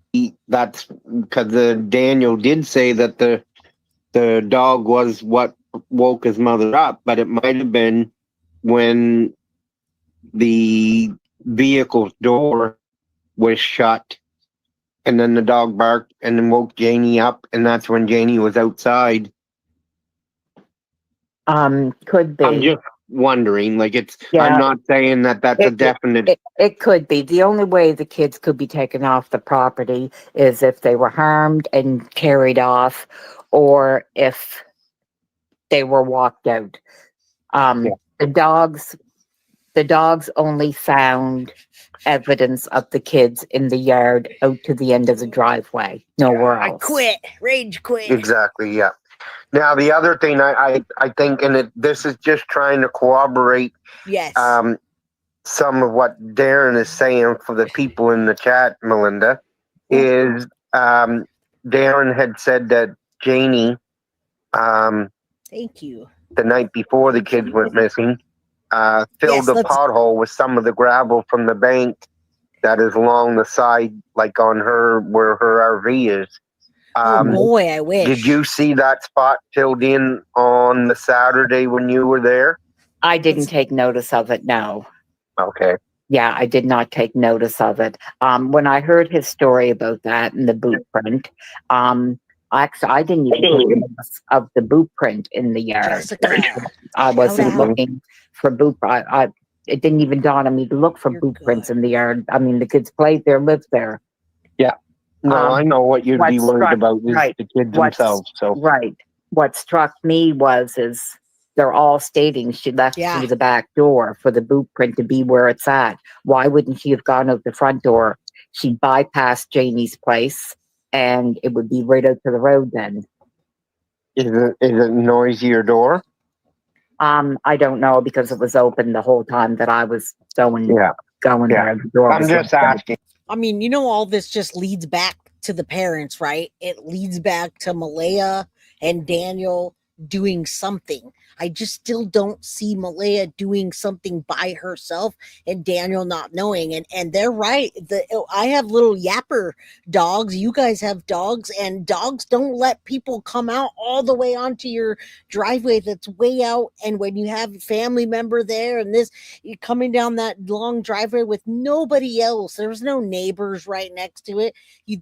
That's because Daniel did say that the dog was what woke his mother up, but it might have been when the vehicle's door was shut, and then the dog barked and then woke Janie up, and that's when Janie was outside. Could be. I'm just wondering. Like, it's. Yeah. I'm not saying that that's a definite. It could be. The only way the kids could be taken off the property is if they were harmed and carried off, or if they were walked out. The dogs only found evidence of the kids in the yard out to the end of the driveway. Nowhere else. I quit. Rage quit. Exactly. Yeah. Now the other thing I think, and this is just trying to corroborate. Yes. Some of what Darren is saying for the people in the chat, Melinda, is Darren had said that Janie, thank you, the night before the kids went missing, filled the pothole with some of the gravel from the bank that is along the side, like on her, where her RV is. Oh boy, I wish. Did you see that spot filled in on the Saturday when you were there? I didn't take notice of it, no. Okay. Yeah, I did not take notice of it. When I heard his story about that and the boot print, actually, I didn't even take notice of the boot print in the yard. Jessica, I wasn't looking for boot. It didn't even dawn on me to look for boot prints in the yard. I mean, the kids played there, lived there. Yeah. No, I know what you'd be worried about is the kids themselves. So what struck me is they're all stating she left through the back door for the boot print to be where it's at. Why wouldn't she have gone out the front door? She'd bypass Janie's place, and it would be right out to the road then. Is it a noisier door? I don't know, because it was open the whole time that I was going there. The door I'm just asking. I mean, you know, all this just leads back to the parents, right? It leads back to Malehya and Daniel doing something. I just still don't see Malehya doing something by herself and Daniel not knowing. And they're right. I have little yapper dogs. You guys have dogs, and dogs don't let people come out all the way onto your driveway that's way out. And when you have a family member there and this, you're coming down that long driveway with nobody else, there's no neighbors right next to it.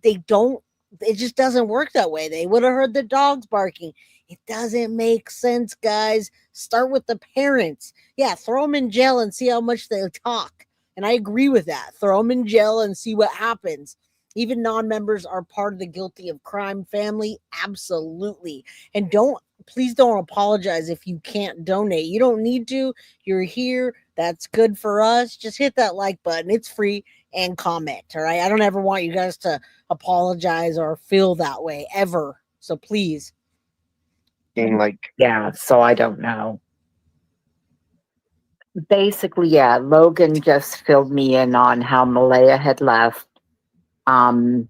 They don't, it just doesn't work that way. They would have heard the dogs barking. It doesn't make sense, guys. Start with the parents. Yeah, throw them in jail and see how much they talk. And I agree with that. Throw them in jail and see what happens. Even non-members are part of the guilty of crime family. Absolutely. And please don't apologize if you can't donate. You don't need to. You're here. That's good for us. Just hit that like button. It's free, and comment. All right. I don't ever want you guys to apologize or feel that way ever. So please. Yeah, so I don't know. Basically, yeah, Logan just filled me in on how Malehya had left. That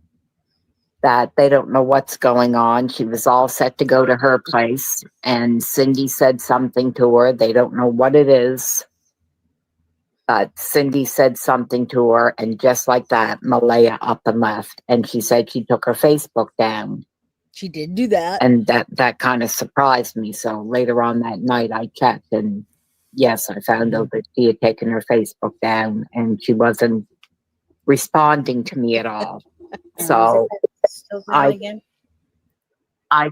they don't know what's going on. She was all set to go to her place, and Cindy said something to her. They don't know what it is. But Cindy said something to her, and just like that, Malehya up and left. And she said she took her Facebook down. She did do that. And that kind of surprised me. So later on that night, I checked, and yes, I found out that she had taken her Facebook down, and she wasn't responding to me at all. So I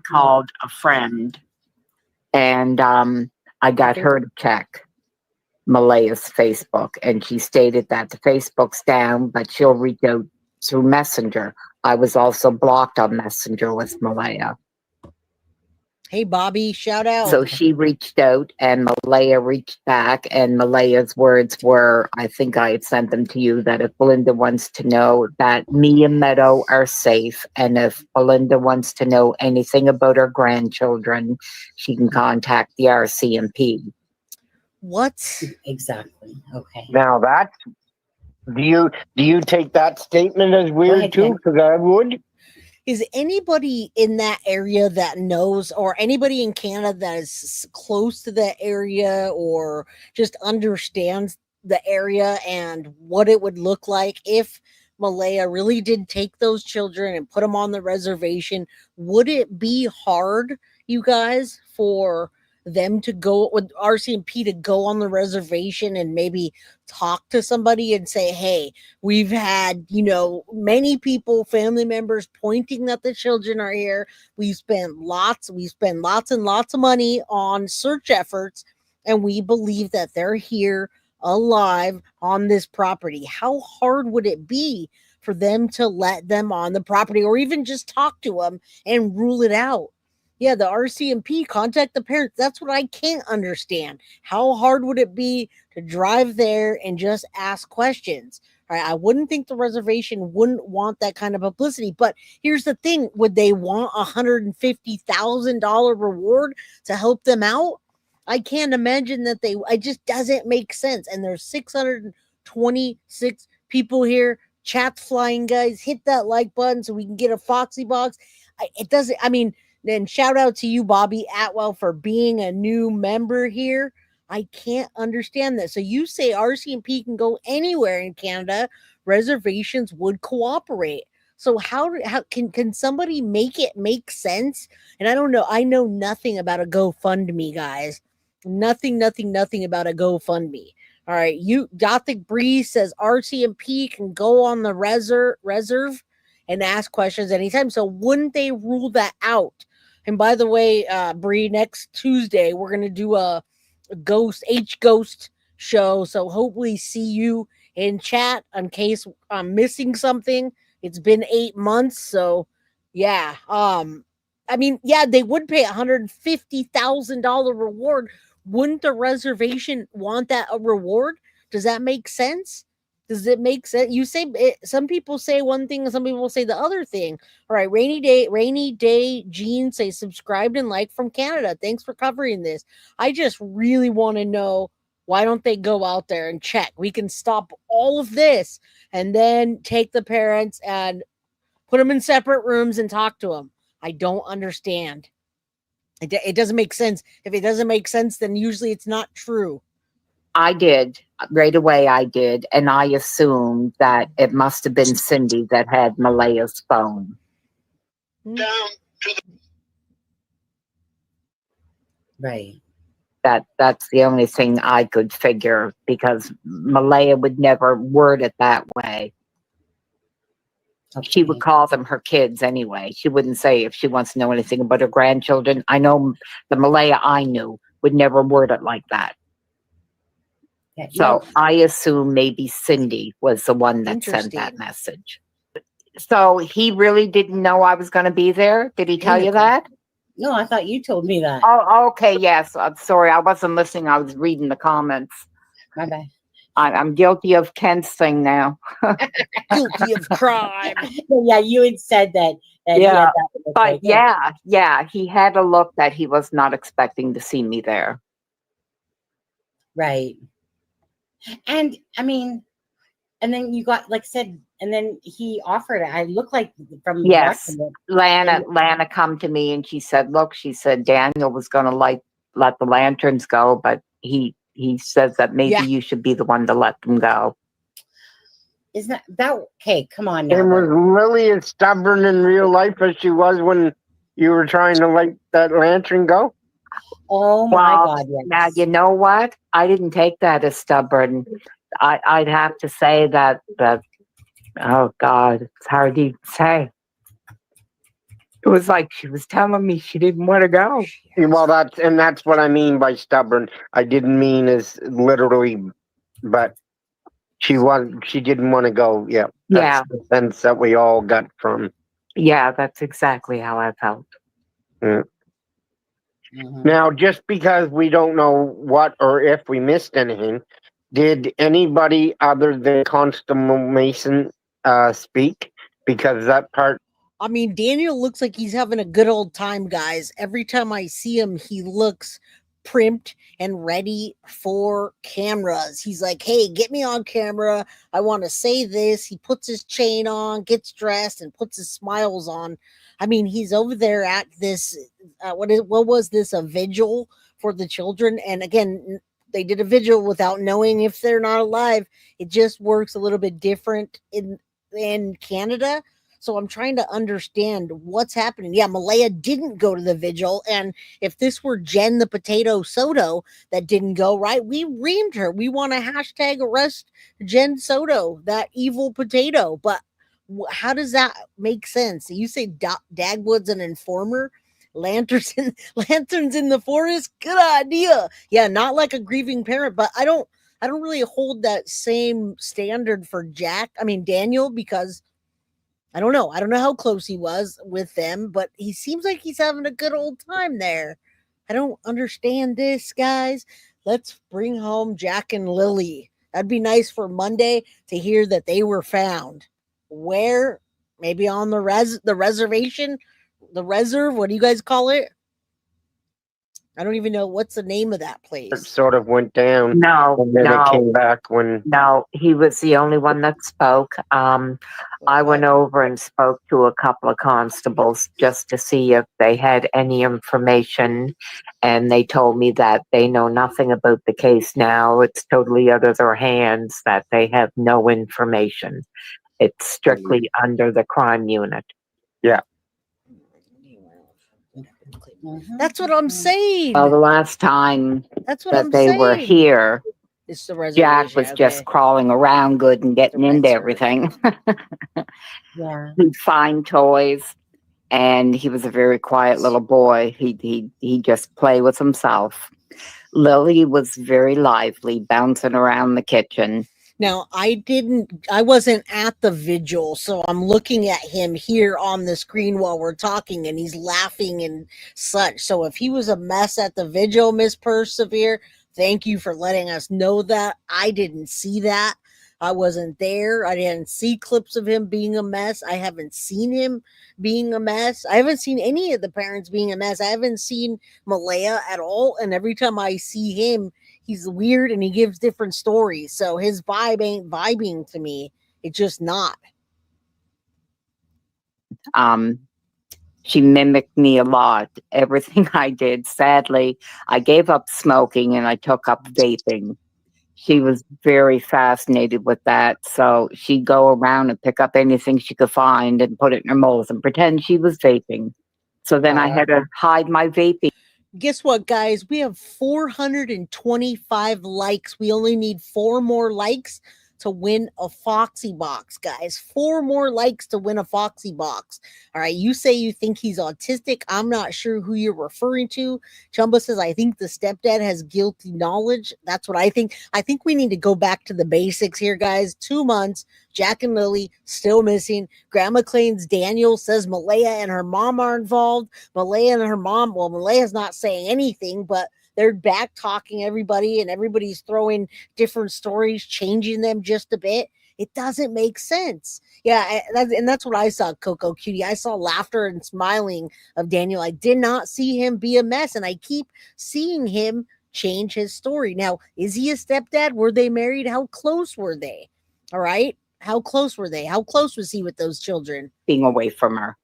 called a friend, and I got her to check Malehya's Facebook, and she stated that the Facebook's down, but she'll reach out through Messenger. I was also blocked on Messenger with Malehya. Hey, Bobby, shout out. So she reached out, and Malehya reached back, and Malehya's words were, I think I had sent them to you, that if Belinda wants to know that me and Meadow are safe, and if Belinda wants to know anything about her grandchildren, she can contact the RCMP. What? Exactly. Okay. Now that's, do you take that statement as weird too? Because I would. Is anybody in that area that knows, or anybody in Canada that is close to that area or just understands the area and what it would look like if Malehya really did take those children and put them on the reservation? Would it be hard, you guys, for them to go with RCMP to go on the reservation and maybe talk to somebody and say, hey, we've had, many people, family members pointing that the children are here. We spend lots and lots of money on search efforts, and we believe that they're here alive on this property. How hard would it be for them to let them on the property, or even just talk to them and rule it out? Yeah, the RCMP, contact the parents. That's what I can't understand. How hard would it be to drive there and just ask questions? All right, I wouldn't think the reservation wouldn't want that kind of publicity. But here's the thing. Would they want $150,000 reward to help them out? I can't imagine that it just doesn't make sense. And there's 626 people here. Chat's flying, guys. Hit that like button so we can get a Foxy box. Then shout out to you, Bobby Atwell, for being a new member here. I can't understand that. So you say RCMP can go anywhere in Canada. Reservations would cooperate. So how can somebody make it make sense? And I don't know. I know nothing about a GoFundMe, guys. Nothing about a GoFundMe. All right. Gothic Breeze says RCMP can go on the reserve and ask questions anytime. So wouldn't they rule that out? And by the way, Bree, next Tuesday, we're going to do a ghost show. So hopefully see you in chat in case I'm missing something. It's been 8 months. So yeah. They would pay $150,000 reward. Wouldn't the reservation want that a reward? Does that make sense? Does it make sense? You say some people say one thing and some people say the other thing. All right, rainy day Jean say subscribed and like from Canada. Thanks for covering this. I just really want to know, why don't they go out there and check? We can stop all of this and then take the parents and put them in separate rooms and talk to them. I don't understand. It doesn't make sense. If it doesn't make sense, then usually it's not true. I did. Right away I did. And I assumed that it must have been Cindy that had Malehya's phone. Down to the Right. That's the only thing I could figure, because Malehya would never word it that way. She would call them her kids anyway. She wouldn't say if she wants to know anything about her grandchildren. I know the Malehya I knew would never word it like that. Yeah, So I assume maybe Cindy was the one that sent that Interesting. message. So he really didn't know I was going to be there? Did he tell you Nicole. that? No, I thought you told me that. Oh, okay. Yes. I'm sorry. I wasn't listening. I was reading the comments. My bad. I'm guilty of Ken's thing now. Guilty of crime. Yeah, you had said that. He Yeah, had that look but like it. yeah, he had a look that he was not expecting to see me there. Right. And I mean, and then you got, like I said, and then he offered it. I look like from Yes, watching it. Lana come to me and she said, "Look," she said, "Daniel was going to let the lanterns go, but he says that maybe Yeah. you should be the one to let them go." Isn't that okay? Come on now. And was Lily as stubborn in real life as she was when you were trying to let that lantern go? Oh my Well, God! Yes. now you know what? I didn't take that as stubborn. I'd have to say that oh God, it's hard to say. It was like she was telling me she didn't want to go. Well, that's what I mean by stubborn. I didn't mean as literally, but she didn't want to go. Yeah, that's the sense that we all got from. Yeah, that's exactly how I felt. Yeah. Mhm. Now, just because we don't know what or if we missed anything, did anybody other than Constable Mason speak? Because that part. I mean, Daniel looks like he's having a good old time, guys. Every time I see him, he looks primed and ready for cameras. He's like, hey, get me on camera. I want to say this. He puts his chain on, gets dressed, and puts his smiles on. I mean, he's over there at this, what was this, a vigil for the children? And again, they did a vigil without knowing if they're not alive. It just works a little bit different in Canada. So I'm trying to understand what's happening. Yeah, Malehya didn't go to the vigil. And if this were Jen the Potato Soto that didn't go, right, we reamed her. We want to hashtag arrest Jen Soto, that evil potato. But how does that make sense? You say Dagwood's an informer? Lanterns in the forest? Good idea. Yeah, not like a grieving parent, but I don't really hold that same standard for Daniel, because I don't know. I don't know how close he was with them, but he seems like he's having a good old time there. I don't understand this, guys. Let's bring home Jack and Lilly. That'd be nice for Monday to hear that they were found. Where? Maybe on the reservation, the reserve. What do you guys call it? I don't even know what's the name of that place. It sort of went down. No, and then it came back when. No, he was the only one that spoke. I went over and spoke to a couple of constables just to see if they had any information, and they told me that they know nothing about the case now. It's totally out of their hands, that they have no information. It's strictly under the crime unit. Yeah. That's what I'm saying. Well, the last time That's what that I'm they saying. were here, It's the reservation. Jack was just crawling around good and getting into everything. Yeah. He'd find toys, and he was a very quiet little boy. He'd just play with himself. Lilly was very lively, bouncing around the kitchen. Now, I wasn't at the vigil, so I'm looking at him here on the screen while we're talking, and he's laughing and such. So if he was a mess at the vigil, Miss Persevere, thank you for letting us know that. I didn't see that. I wasn't there. I didn't see clips of him being a mess. I haven't seen him being a mess. I haven't seen any of the parents being a mess. I haven't seen Malehya at all. And every time I see him, he's weird and he gives different stories. So his vibe ain't vibing to me. It's just not. She mimicked me a lot. Everything I did. Sadly, I gave up smoking and I took up vaping. She was very fascinated with that. So she'd go around and pick up anything she could find and put it in her mouth and pretend she was vaping. So then I had to hide my vaping. Guess what, guys? We have 425 likes. We only need 4 more likes to win a Foxy box, guys. 4 more likes to win a Foxy box. All right, you say you think he's autistic. I'm not sure who you're referring to. Chumba says, I think the stepdad has guilty knowledge. That's what I think. I think we need to go back to the basics here, guys. 2 months, Jack and Lilly still missing. Grandma claims Daniel says Malehya and her mom are involved. Malehya and her mom, well, Malea's not saying anything, but they're back talking everybody, and everybody's throwing different stories, changing them just a bit. It doesn't make sense. Yeah, and that's what I saw, Coco Cutie. I saw laughter and smiling of Daniel. I did not see him be a mess, and I keep seeing him change his story. Now, is he a stepdad? Were they married? How close were they? All right. How close were they? How close was he with those children? Being away from her.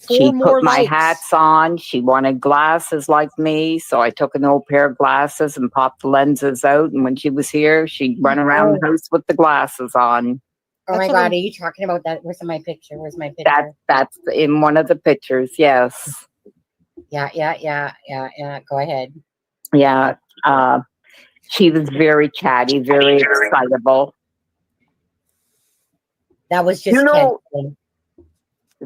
4 She more put my likes. hats on. She wanted glasses like me. So I took an old pair of glasses and popped the lenses out. And when she was here, she'd run around the house with the glasses on. Oh That's my what God, I'm- are you talking about that? Where's my picture? Where's my picture? That's in one of the pictures. Yes. Yeah. Go ahead. Yeah. She was very chatty, very excitable. That was just You know- Ken.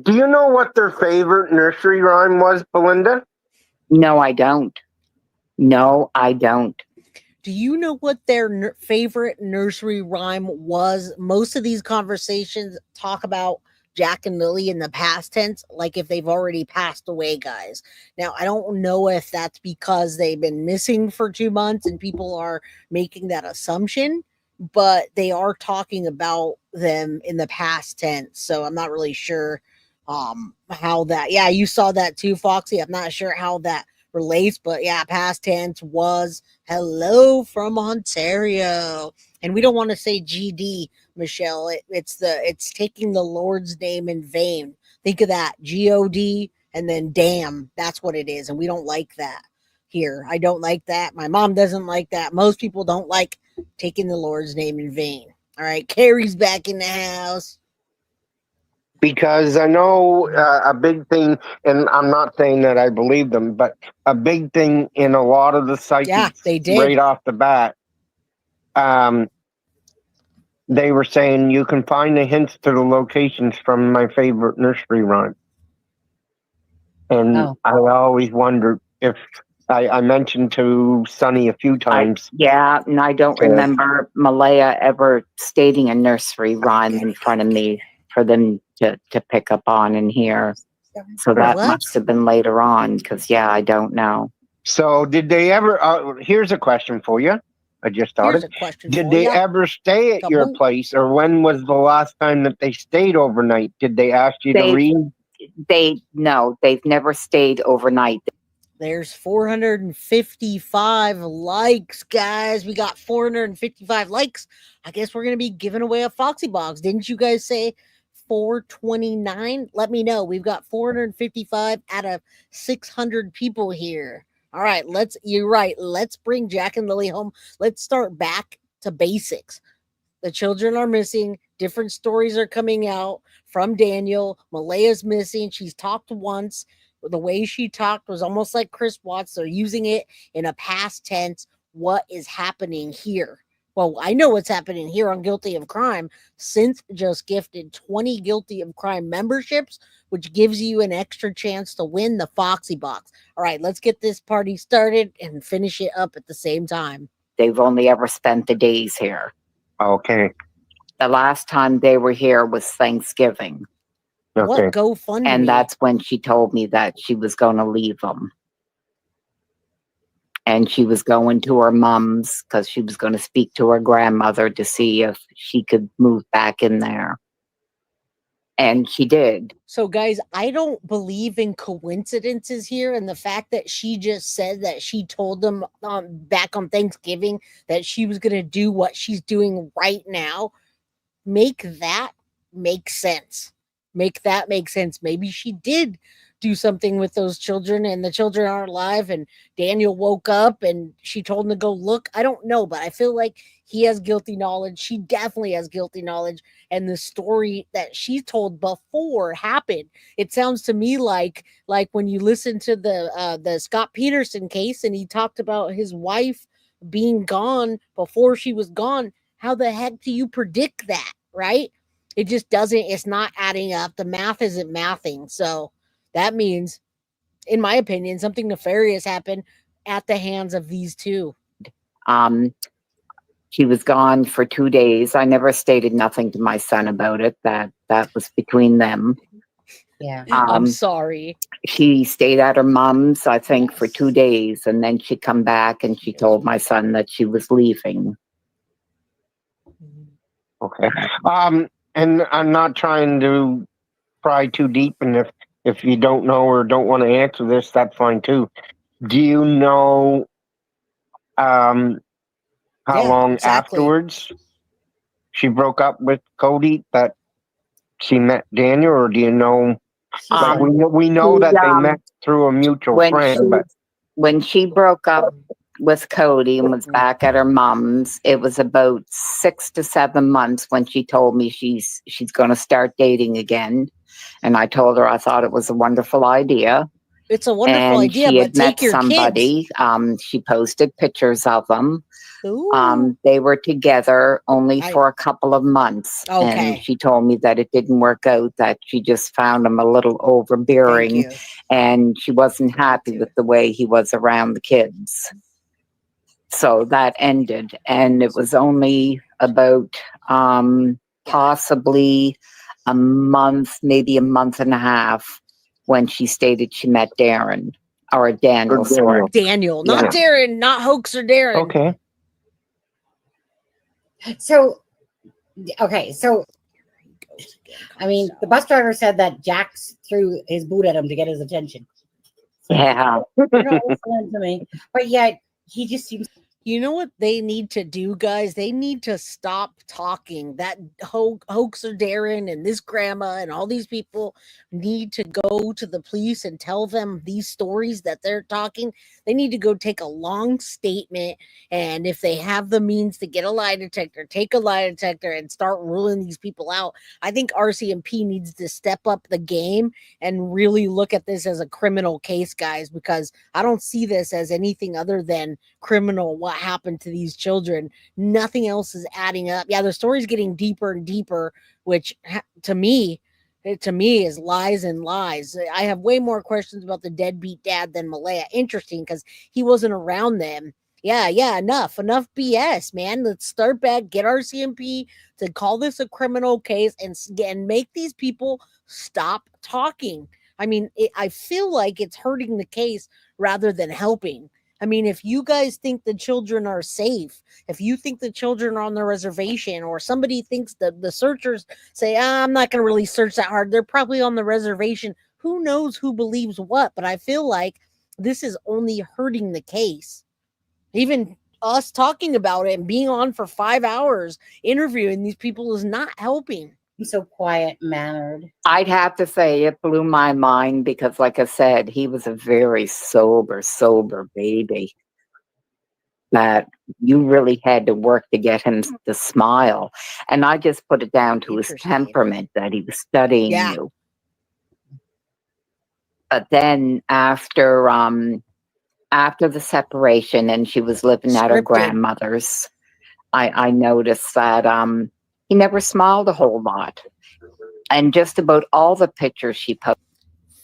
Do you know what their favorite nursery rhyme was, Belinda? No, I don't. No, I don't. Do you know what their favorite nursery rhyme was? Most of these conversations talk about Jack and Lilly in the past tense, like if they've already passed away, guys. Now, I don't know if that's because they've been missing for 2 months and people are making that assumption, but they are talking about them in the past tense. So I'm not really sure how that, yeah, you saw that too, Foxy. I'm not sure how that relates, but yeah, past tense was hello from Ontario. And we don't want to say GD, Michelle. It's taking the Lord's name in vain. Think of that. God and then damn. That's what it is. And we don't like that here. I don't like that. My mom doesn't like that. Most people don't like taking the Lord's name in vain. All right. Carrie's back in the house. Because I know a big thing, and I'm not saying that I believe them, but a big thing in a lot of the psychics they did. right off the bat, they were saying you can find the hints to the locations from my favorite nursery rhyme. And I always wondered if I mentioned to Sonny a few times. And I don't remember Malehya ever stating a nursery rhyme in front of me for them to pick up on and hear. So that must have been later on, because I don't know. So did they ever, here's a question for you. I just started. Did they ever stay at your place, or when was the last time that they stayed overnight? Did they ask you to read? No, they've never stayed overnight. There's 455 likes, guys. We got 455 likes. I guess we're going to be giving away a Foxy box. Didn't you guys say 429? Let me know. We've got 455 out of 600 people here. All right, you're right. Let's bring Jack and Lilly home. Let's start back to basics. The children are missing. Different stories are coming out from Daniel. Malehya's missing. She's talked once. The way she talked was almost like Chris Watts. They're using it in a past tense. What is happening here? Well, I know what's happening here on Guilty of Crime. Synth just gifted 20 Guilty of Crime memberships, which gives you an extra chance to win the Foxy box. All right, let's get this party started and finish it up at the same time. They've only ever spent the days here. Okay. The last time they were here was Thanksgiving. Okay. What GoFundMe? And that's when she told me that she was going to leave them. And she was going to her mom's because she was going to speak to her grandmother to see if she could move back in there. And she did. So, guys, I don't believe in coincidences here. And the fact that she just said that she told them back on Thanksgiving that she was going to do what she's doing right now, make sense. make that make sense. Maybe she did do something with those children and the children aren't alive and Daniel woke up and she told him to go look. I don't know, but I feel like he has guilty knowledge. She definitely has guilty knowledge. And the story that she told before happened. It sounds to me like when you listen to the Scott Peterson case and he talked about his wife being gone before she was gone. How the heck do you predict that, right? It just doesn't, it's not adding up. The math isn't mathing. So that means, in my opinion, something nefarious happened at the hands of these two. She was gone for 2 days. I never stated nothing to my son about it. That was between them. Yeah. I'm sorry. She stayed at her mom's, I think, for 2 days, and then she come back and she told my son that she was leaving. Okay. And I'm not trying to pry too deep, and if you don't know or don't want to answer this, that's fine too. Do you know how long afterwards she broke up with Cody that she met Daniel, or do you know? Like we know that they met through a mutual friend, but when she broke up with Cody and was back at her mom's, it was about 6 to 7 months when she told me she's going to start dating again. And I told her I thought it was a wonderful idea. It's a wonderful idea, she but had take met your somebody. kids. She posted pictures of them. Ooh. They were together only for a couple of months. Okay. And she told me that it didn't work out, that she just found him a little overbearing and she wasn't happy with the way he was around the kids. So that ended. And it was only about possibly a month, maybe a month and a half, when she stated she met Darren. Or Daniel, sorry. Daniel, not Darren, not Hoax or Darren. Okay. So, I mean, the bus driver said that Jax threw his boot at him to get his attention. Yeah. You're not listening to me. But yet, he just seems... You know what they need to do, guys? They need to stop talking. That hoaxer Darren and this grandma and all these people need to go to the police and tell them these stories that they're talking. They need to go take a long statement. And if they have the means to get a lie detector, take a lie detector and start ruling these people out. I think RCMP needs to step up the game and really look at this as a criminal case, guys, because I don't see this as anything other than criminal. What happened to these children? Nothing else is adding up. Yeah, the story's getting deeper and deeper, which to me is lies and lies. I have way more questions about the deadbeat dad than Malehya. Interesting, because he wasn't around them. Yeah, enough BS, man. Let's start back, get RCMP to call this a criminal case and make these people stop talking. I mean, I feel like it's hurting the case rather than helping. I mean, if you guys think the children are safe, if you think the children are on the reservation, or somebody thinks that the searchers say, I'm not going to really search that hard, they're probably on the reservation. Who knows who believes what? But I feel like this is only hurting the case. Even us talking about it and being on for 5 hours interviewing these people is not helping. He's so quiet-mannered. I'd have to say it blew my mind because, like I said, he was a very sober baby that you really had to work to get him to smile. And I just put it down to his temperament, that he was studying you. But then after the separation and she was living at her grandmother's, I noticed that he never smiled a whole lot. And just about all the pictures she posted.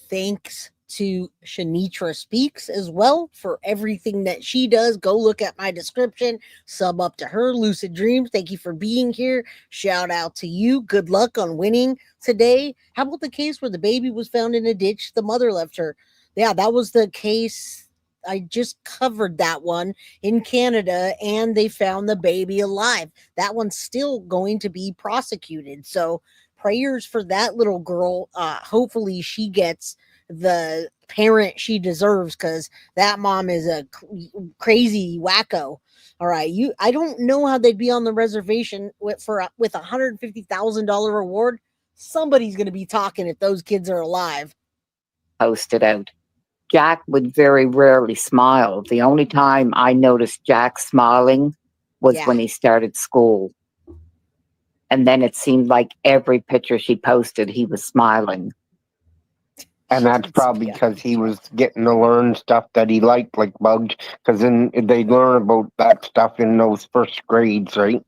Thanks to Shanitra Speaks as well for everything that she does. Go look at my description. Sub up to her. Lucid Dreams, thank you for being here. Shout out to you. Good luck on winning today. How about the case where the baby was found in a ditch? The mother left her. Yeah, that was the case. I just covered that one in Canada, and they found the baby alive. That one's still going to be prosecuted. So prayers for that little girl. Hopefully she gets the parent she deserves, because that mom is a crazy wacko. All right, I don't know how they'd be on the reservation with $150,000 reward. Somebody's going to be talking if those kids are alive. Posted out. Jack would very rarely smile. The only time I noticed Jack smiling was Yeah. when he started school. And then it seemed like every picture she posted, he was smiling. And that's probably because he was getting to learn stuff that he liked, like bugs, because then they learn about that stuff in those first grades, right?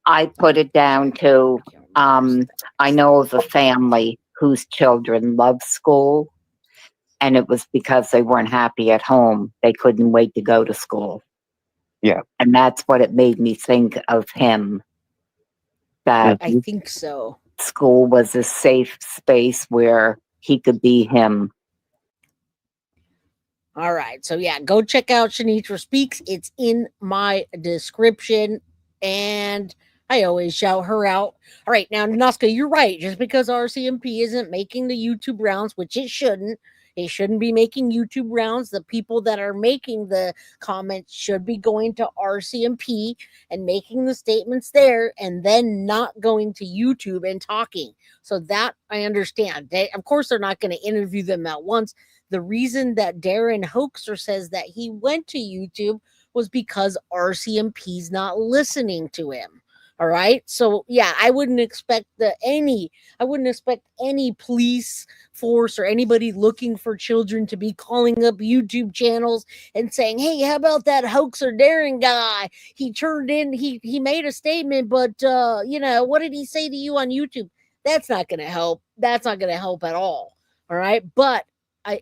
I put it down to, I know of a family whose children love school, and it was because they weren't happy at home. They couldn't wait to go to school. Yeah. And that's what it made me think of him. That I think so. School was a safe space where he could be him. All right. So, yeah, go check out Shanitra Speaks. It's in my description. And I always shout her out. All right. Now, Naska, you're right. Just because RCMP isn't making the YouTube rounds, which it shouldn't be making YouTube rounds. The people that are making the comments should be going to RCMP and making the statements there and then not going to YouTube and talking. So that I understand. Of course, they're not going to interview them at once. The reason that Darren Hoaxer says that he went to YouTube was because RCMP's not listening to him. All right. So yeah, I wouldn't expect any police force or anybody looking for children to be calling up YouTube channels and saying, hey, how about that Hoaxer Darren guy? He turned in, he made a statement, but what did he say to you on YouTube? That's not gonna help. That's not gonna help at all. All right. But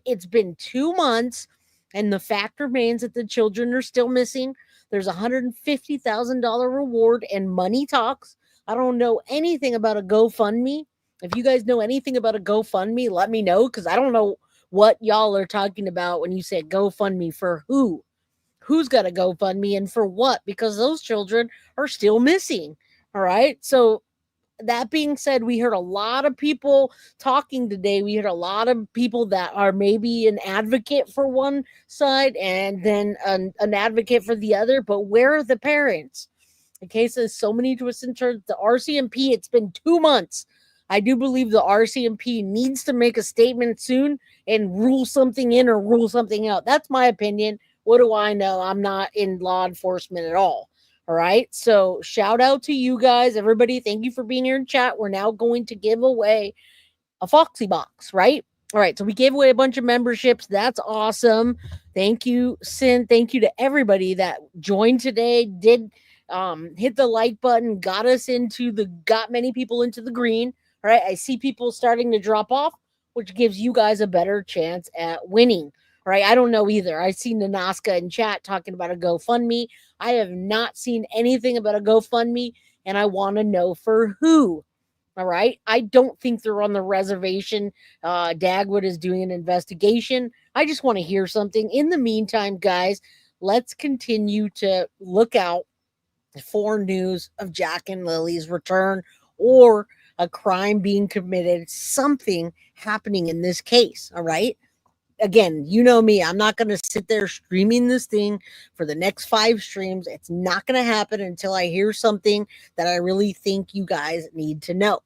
it's been 2 months, and the fact remains that the children are still missing. There's $150,000 reward, and money talks. I don't know anything about a GoFundMe. If you guys know anything about a GoFundMe, let me know, because I don't know what y'all are talking about when you say GoFundMe. For who? Who's got a GoFundMe and for what? Because those children are still missing. All right. So that being said, we heard a lot of people talking today. We heard a lot of people that are maybe an advocate for one side and then an advocate for the other. But where are the parents? In case there's so many twists and turns, the RCMP, it's been 2 months. I do believe the RCMP needs to make a statement soon and rule something in or rule something out. That's my opinion. What do I know? I'm not in law enforcement at all. All right. So shout out to you guys, everybody. Thank you for being here in chat. We're now going to give away a Foxy box, right? All right. So we gave away a bunch of memberships. That's awesome. Thank you, Sin. Thank you to everybody that joined today. Did hit the like button, got many people into the green. All right. I see people starting to drop off, which gives you guys a better chance at winning. All right. I don't know either. I see Nanaska in chat talking about a GoFundMe. I have not seen anything about a GoFundMe, and I want to know for who. All right. I don't think they're on the reservation. Dagwood is doing an investigation. I just want to hear something. In the meantime, guys, let's continue to look out for news of Jack and Lily's return or a crime being committed, something happening in this case. All right. Again, you know me, I'm not going to sit there streaming this thing for the next 5 streams. It's not going to happen until I hear something that I really think you guys need to know.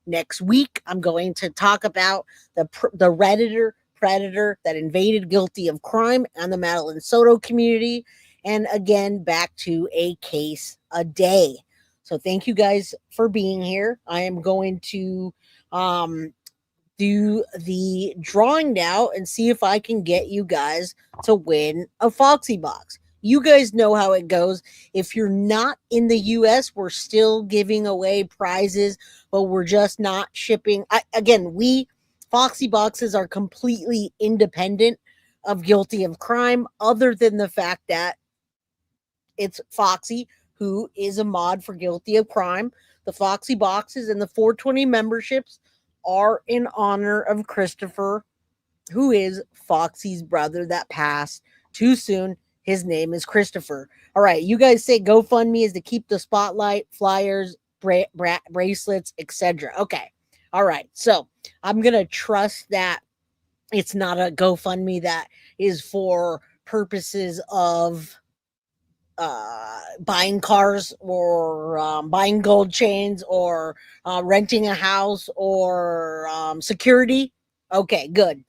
Next week, I'm going to talk about the Redditor predator that invaded guilty of crime on the Madeline Soto community. And again, back to a case a day. So thank you guys for being here. I am going to do the drawing now and see if I can get you guys to win a Foxy box. You guys know how it goes. If you're not in the US, we're still giving away prizes, but we're just not shipping. We Foxy boxes are completely independent of guilty of crime, other than the fact that it's Foxy, who is a mod for guilty of crime. The Foxy boxes and the 420 memberships are in honor of Christopher, who is Foxy's brother that passed too soon. His name is Christopher. All right, you guys say GoFundMe is to keep the spotlight, flyers, bracelets, etc. Okay, all right. So I'm gonna trust that it's not a GoFundMe that is for purposes of buying cars or buying gold chains or renting a house or security? Okay, good.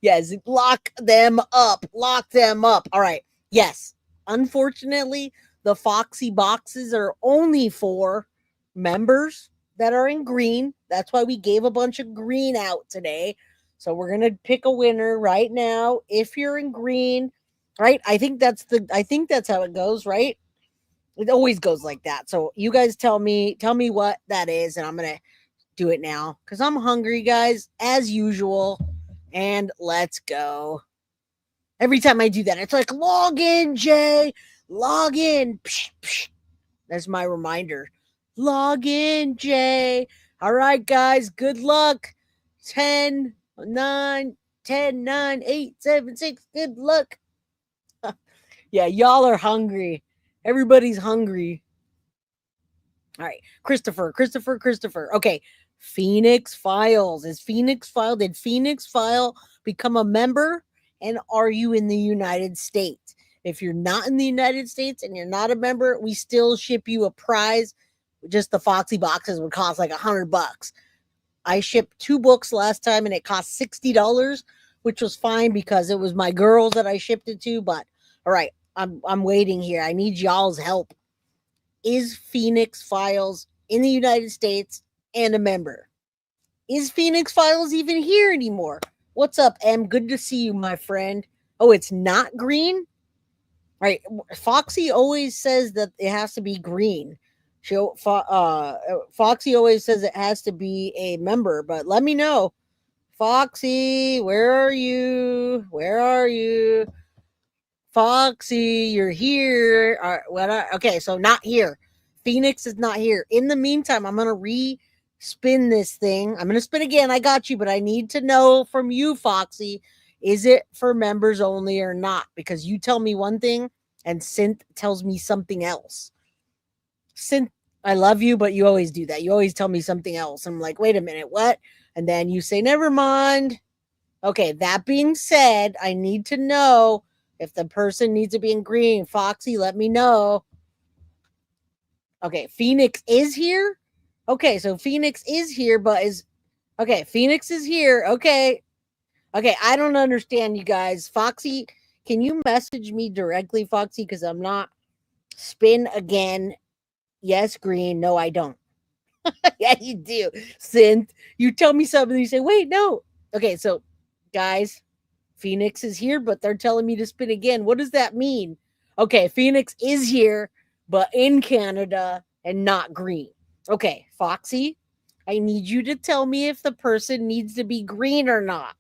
Yes, lock them up. Lock them up. All right. Yes. Unfortunately, the Foxy boxes are only for members that are in green. That's why we gave a bunch of green out today. So we're going to pick a winner right now. If you're in green, right? I think that's how it goes, right? It always goes like that. So you guys tell me what that is, and I'm going to do it now because I'm hungry, guys, as usual. And let's go. Every time I do that, it's like, log in, Jay. Log in. Psh, psh. That's my reminder. Log in, Jay. All right, guys. Good luck. 10, 9, 10, 9, 8, 7, 6. Good luck. Yeah, y'all are hungry. Everybody's hungry. All right. Christopher. Okay. Phoenix Files. Did Phoenix File become a member? And are you in the United States? If you're not in the United States and you're not a member, we still ship you a prize. Just the Foxy boxes would cost like $100. I shipped 2 books last time and it cost $60, which was fine because it was my girls that I shipped it to. But all right, I'm waiting here. I need y'all's help. Is Phoenix Files in the United States and a member? Is Phoenix Files even here anymore? What's up, Em? Good to see you, my friend. Oh, it's not green? Right. Foxy always says that it has to be green. Foxy always says it has to be a member, but let me know. Foxy, where are you? Foxy, you're here. Okay, so not here. Phoenix is not here. In the meantime, I'm going to re-spin this thing. I'm going to spin again. I got you, but I need to know from you, Foxy, is it for members only or not? Because you tell me one thing and Synth tells me something else. Synth, I love you, but you always do that. You always tell me something else. I'm like, wait a minute, what? And then you say, never mind. Okay, that being said, I need to know if the person needs to be in green. Foxy, let me know. Okay, Phoenix is here. Okay, so Phoenix is here, but Phoenix is here. Okay, I don't understand, you guys. Foxy, can you message me directly, Foxy? Because I'm not. Spin again. Yes, green. No, I don't. Yeah, you do. Synth, you tell me something. You say, wait, no. Okay, so guys, Phoenix is here, but they're telling me to spin again. What does that mean? Okay, Phoenix is here, but in Canada and not green. Okay, Foxy, I need you to tell me if the person needs to be green or not.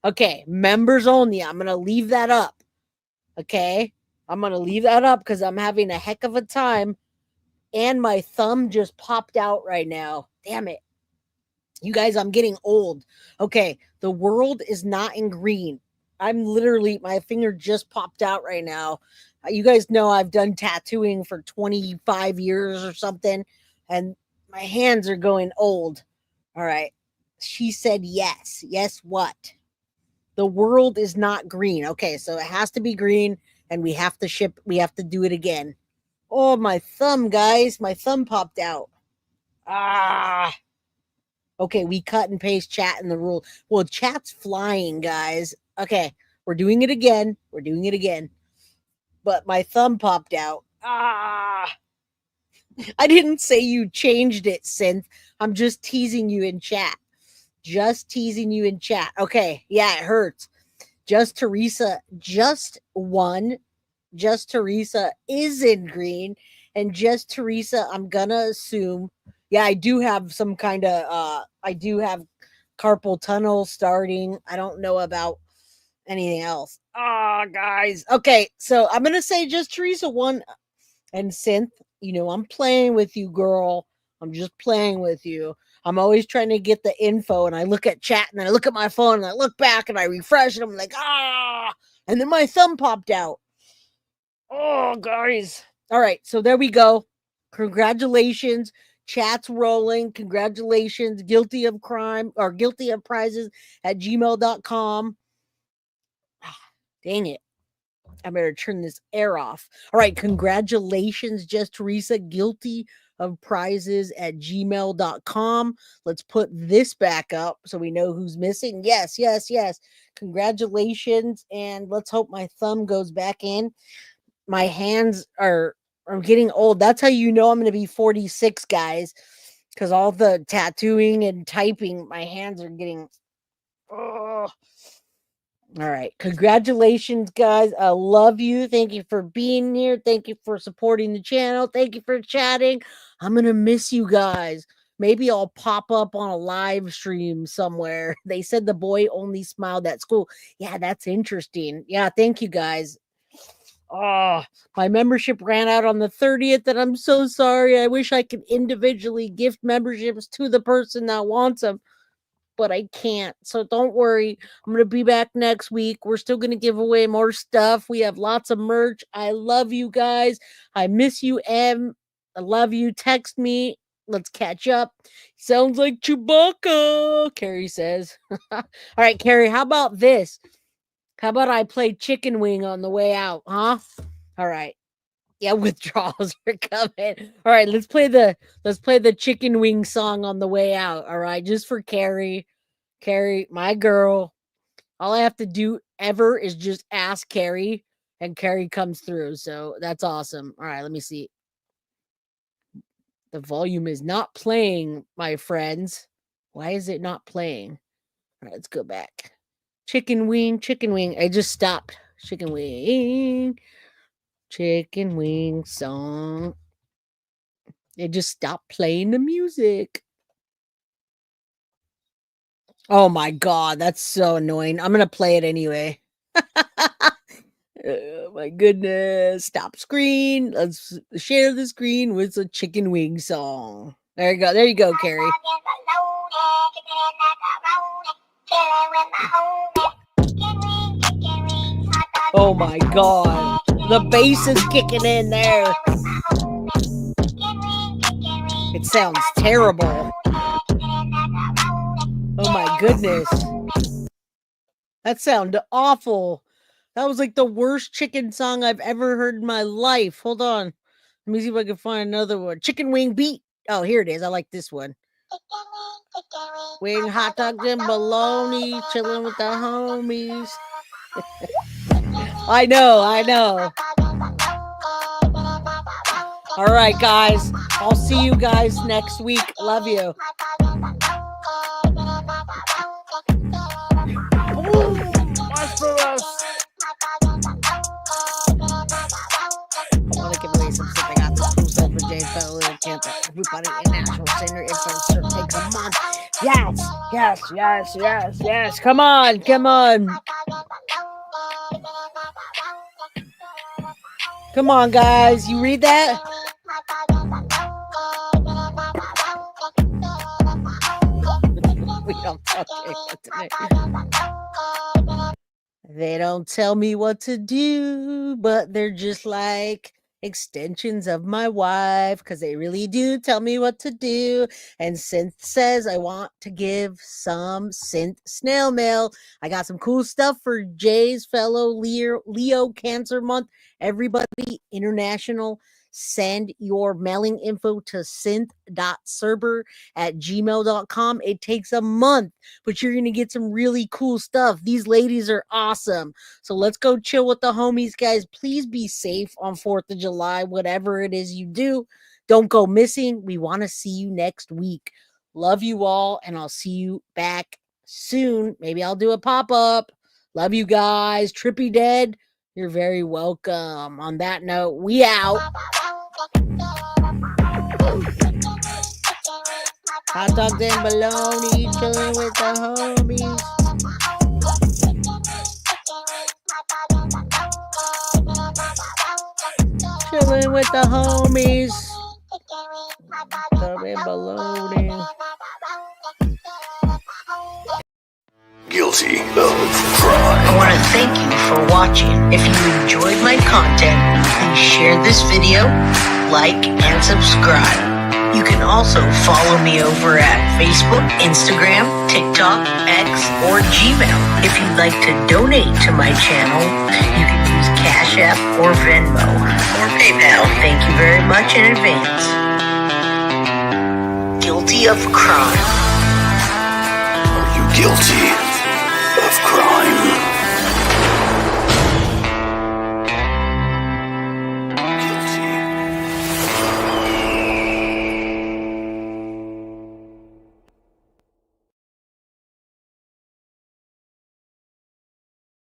Okay, members only. I'm going to leave that up. Okay, I'm going to leave that up because I'm having a heck of a time. And my thumb just popped out right now. Damn it. You guys, I'm getting old. Okay, the world is not in green. I'm literally, my finger just popped out right now. You guys know I've done tattooing for 25 years or something, and my hands are going old. All right. She said yes. Yes, what? The world is not green. Okay, so it has to be green, and we have to do it again. Oh, my thumb, guys. My thumb popped out. Ah. Okay, we cut and paste chat in the rule. Well, chat's flying, guys. Okay, we're doing it again. But my thumb popped out. Ah. I didn't say you changed it, Synth. I'm just teasing you in chat. Okay, yeah, it hurts. Just Teresa is in green. And Just Teresa, I'm gonna assume, yeah, I do have some kind of I do have carpal tunnel starting. I don't know about anything else. Guys. Okay, so I'm gonna say Just Teresa won. And Synth, I'm playing with you, girl. I'm just playing with you. I'm always trying to get the info, and I look at chat, and I look at my phone, and I look back, and I refresh, and I'm like, and then my thumb popped out. Oh, guys. All right, so there we go. Congratulations. Chat's rolling. Congratulations. Guilty of crime or guilty of prizes at gmail.com. Dang it. I better turn this air off. All right. Congratulations, Just Teresa, guilty of prizes at gmail.com. Let's put this back up so we know who's missing. Yes. Congratulations. And let's hope my thumb goes back in. My hands are getting old. That's how you know I'm going to be 46, guys. Because all the tattooing and typing, my hands are getting... Oh. All right. Congratulations, guys. I love you. Thank you for being here. Thank you for supporting the channel. Thank you for chatting. I'm going to miss you guys. Maybe I'll pop up on a live stream somewhere. They said the boy only smiled at school. Yeah, that's interesting. Yeah, thank you, guys. Oh, my membership ran out on the 30th, and I'm so sorry. I wish I could individually gift memberships to the person that wants them, but I can't. So don't worry. I'm going to be back next week. We're still going to give away more stuff. We have lots of merch. I love you guys. I miss you, Em. I love you. Text me. Let's catch up. Sounds like Chewbacca, Carrie says. All right, Carrie, how about this? How about I play Chicken Wing on the way out, huh? All right. Yeah, withdrawals are coming. All right, let's play the Chicken Wing song on the way out. All right, just for Carrie. Carrie, my girl. All I have to do ever is just ask Carrie, and Carrie comes through. So that's awesome. All right, let me see. The volume is not playing, my friends. Why is it not playing? All right, let's go back. Chicken Wing, Chicken Wing. I just stopped. Chicken Wing. Chicken Wing song. It just stopped playing the music. Oh my God, that's so annoying. I'm going to play it anyway. Oh my goodness. Stop screen. Let's share the screen with a Chicken Wing song. There you go. There you go, Carrie. Oh my God. The bass is kicking in there. It sounds terrible. Oh my goodness. That sounded awful. That was like the worst chicken song I've ever heard in my life. Hold on. Let me see if I can find another one. Chicken Wing beat. Oh, here it is. I like this one. Wing, hot dogs, and bologna, chilling with the homies. I know. All right, guys. I'll see you guys next week. Love you. I want to give away some stuff. I got this cool stuff for Jane Fellow Camp. Everybody in National Center. It takes a month. Yes. Come on. Come on, guys. You read that? We don't tell Jay what to do. They don't tell me what to do, but they're just like extensions of my wife, because they really do tell me what to do. And Synth says I want to give some Synth snail mail. I got some cool stuff for Jay's fellow Leo Cancer Month. Everybody, international, send your mailing info to synth.serber@gmail.com. It takes a month, but you're going to get some really cool stuff. These ladies are awesome. So let's go chill with the homies, guys. Please be safe on 4th of July, whatever it is you do. Don't go missing. We want to see you next week. Love you all, and I'll see you back soon. Maybe I'll do a pop-up. Love you guys. Trippy Dead, you're very welcome. On that note, we out. Hot dogs and bologna, chilling with the homies. Chilling with the homies. Hot dog and bologna. Guilty of crime. I want to thank you for watching. If you enjoyed my content, please share this video, like, and subscribe. You can also follow me over at Facebook, Instagram, TikTok, X, or Gmail. If you'd like to donate to my channel, you can use Cash App, or Venmo, or PayPal. Thank you very much in advance. Guilty of crime. Are you guilty of crime?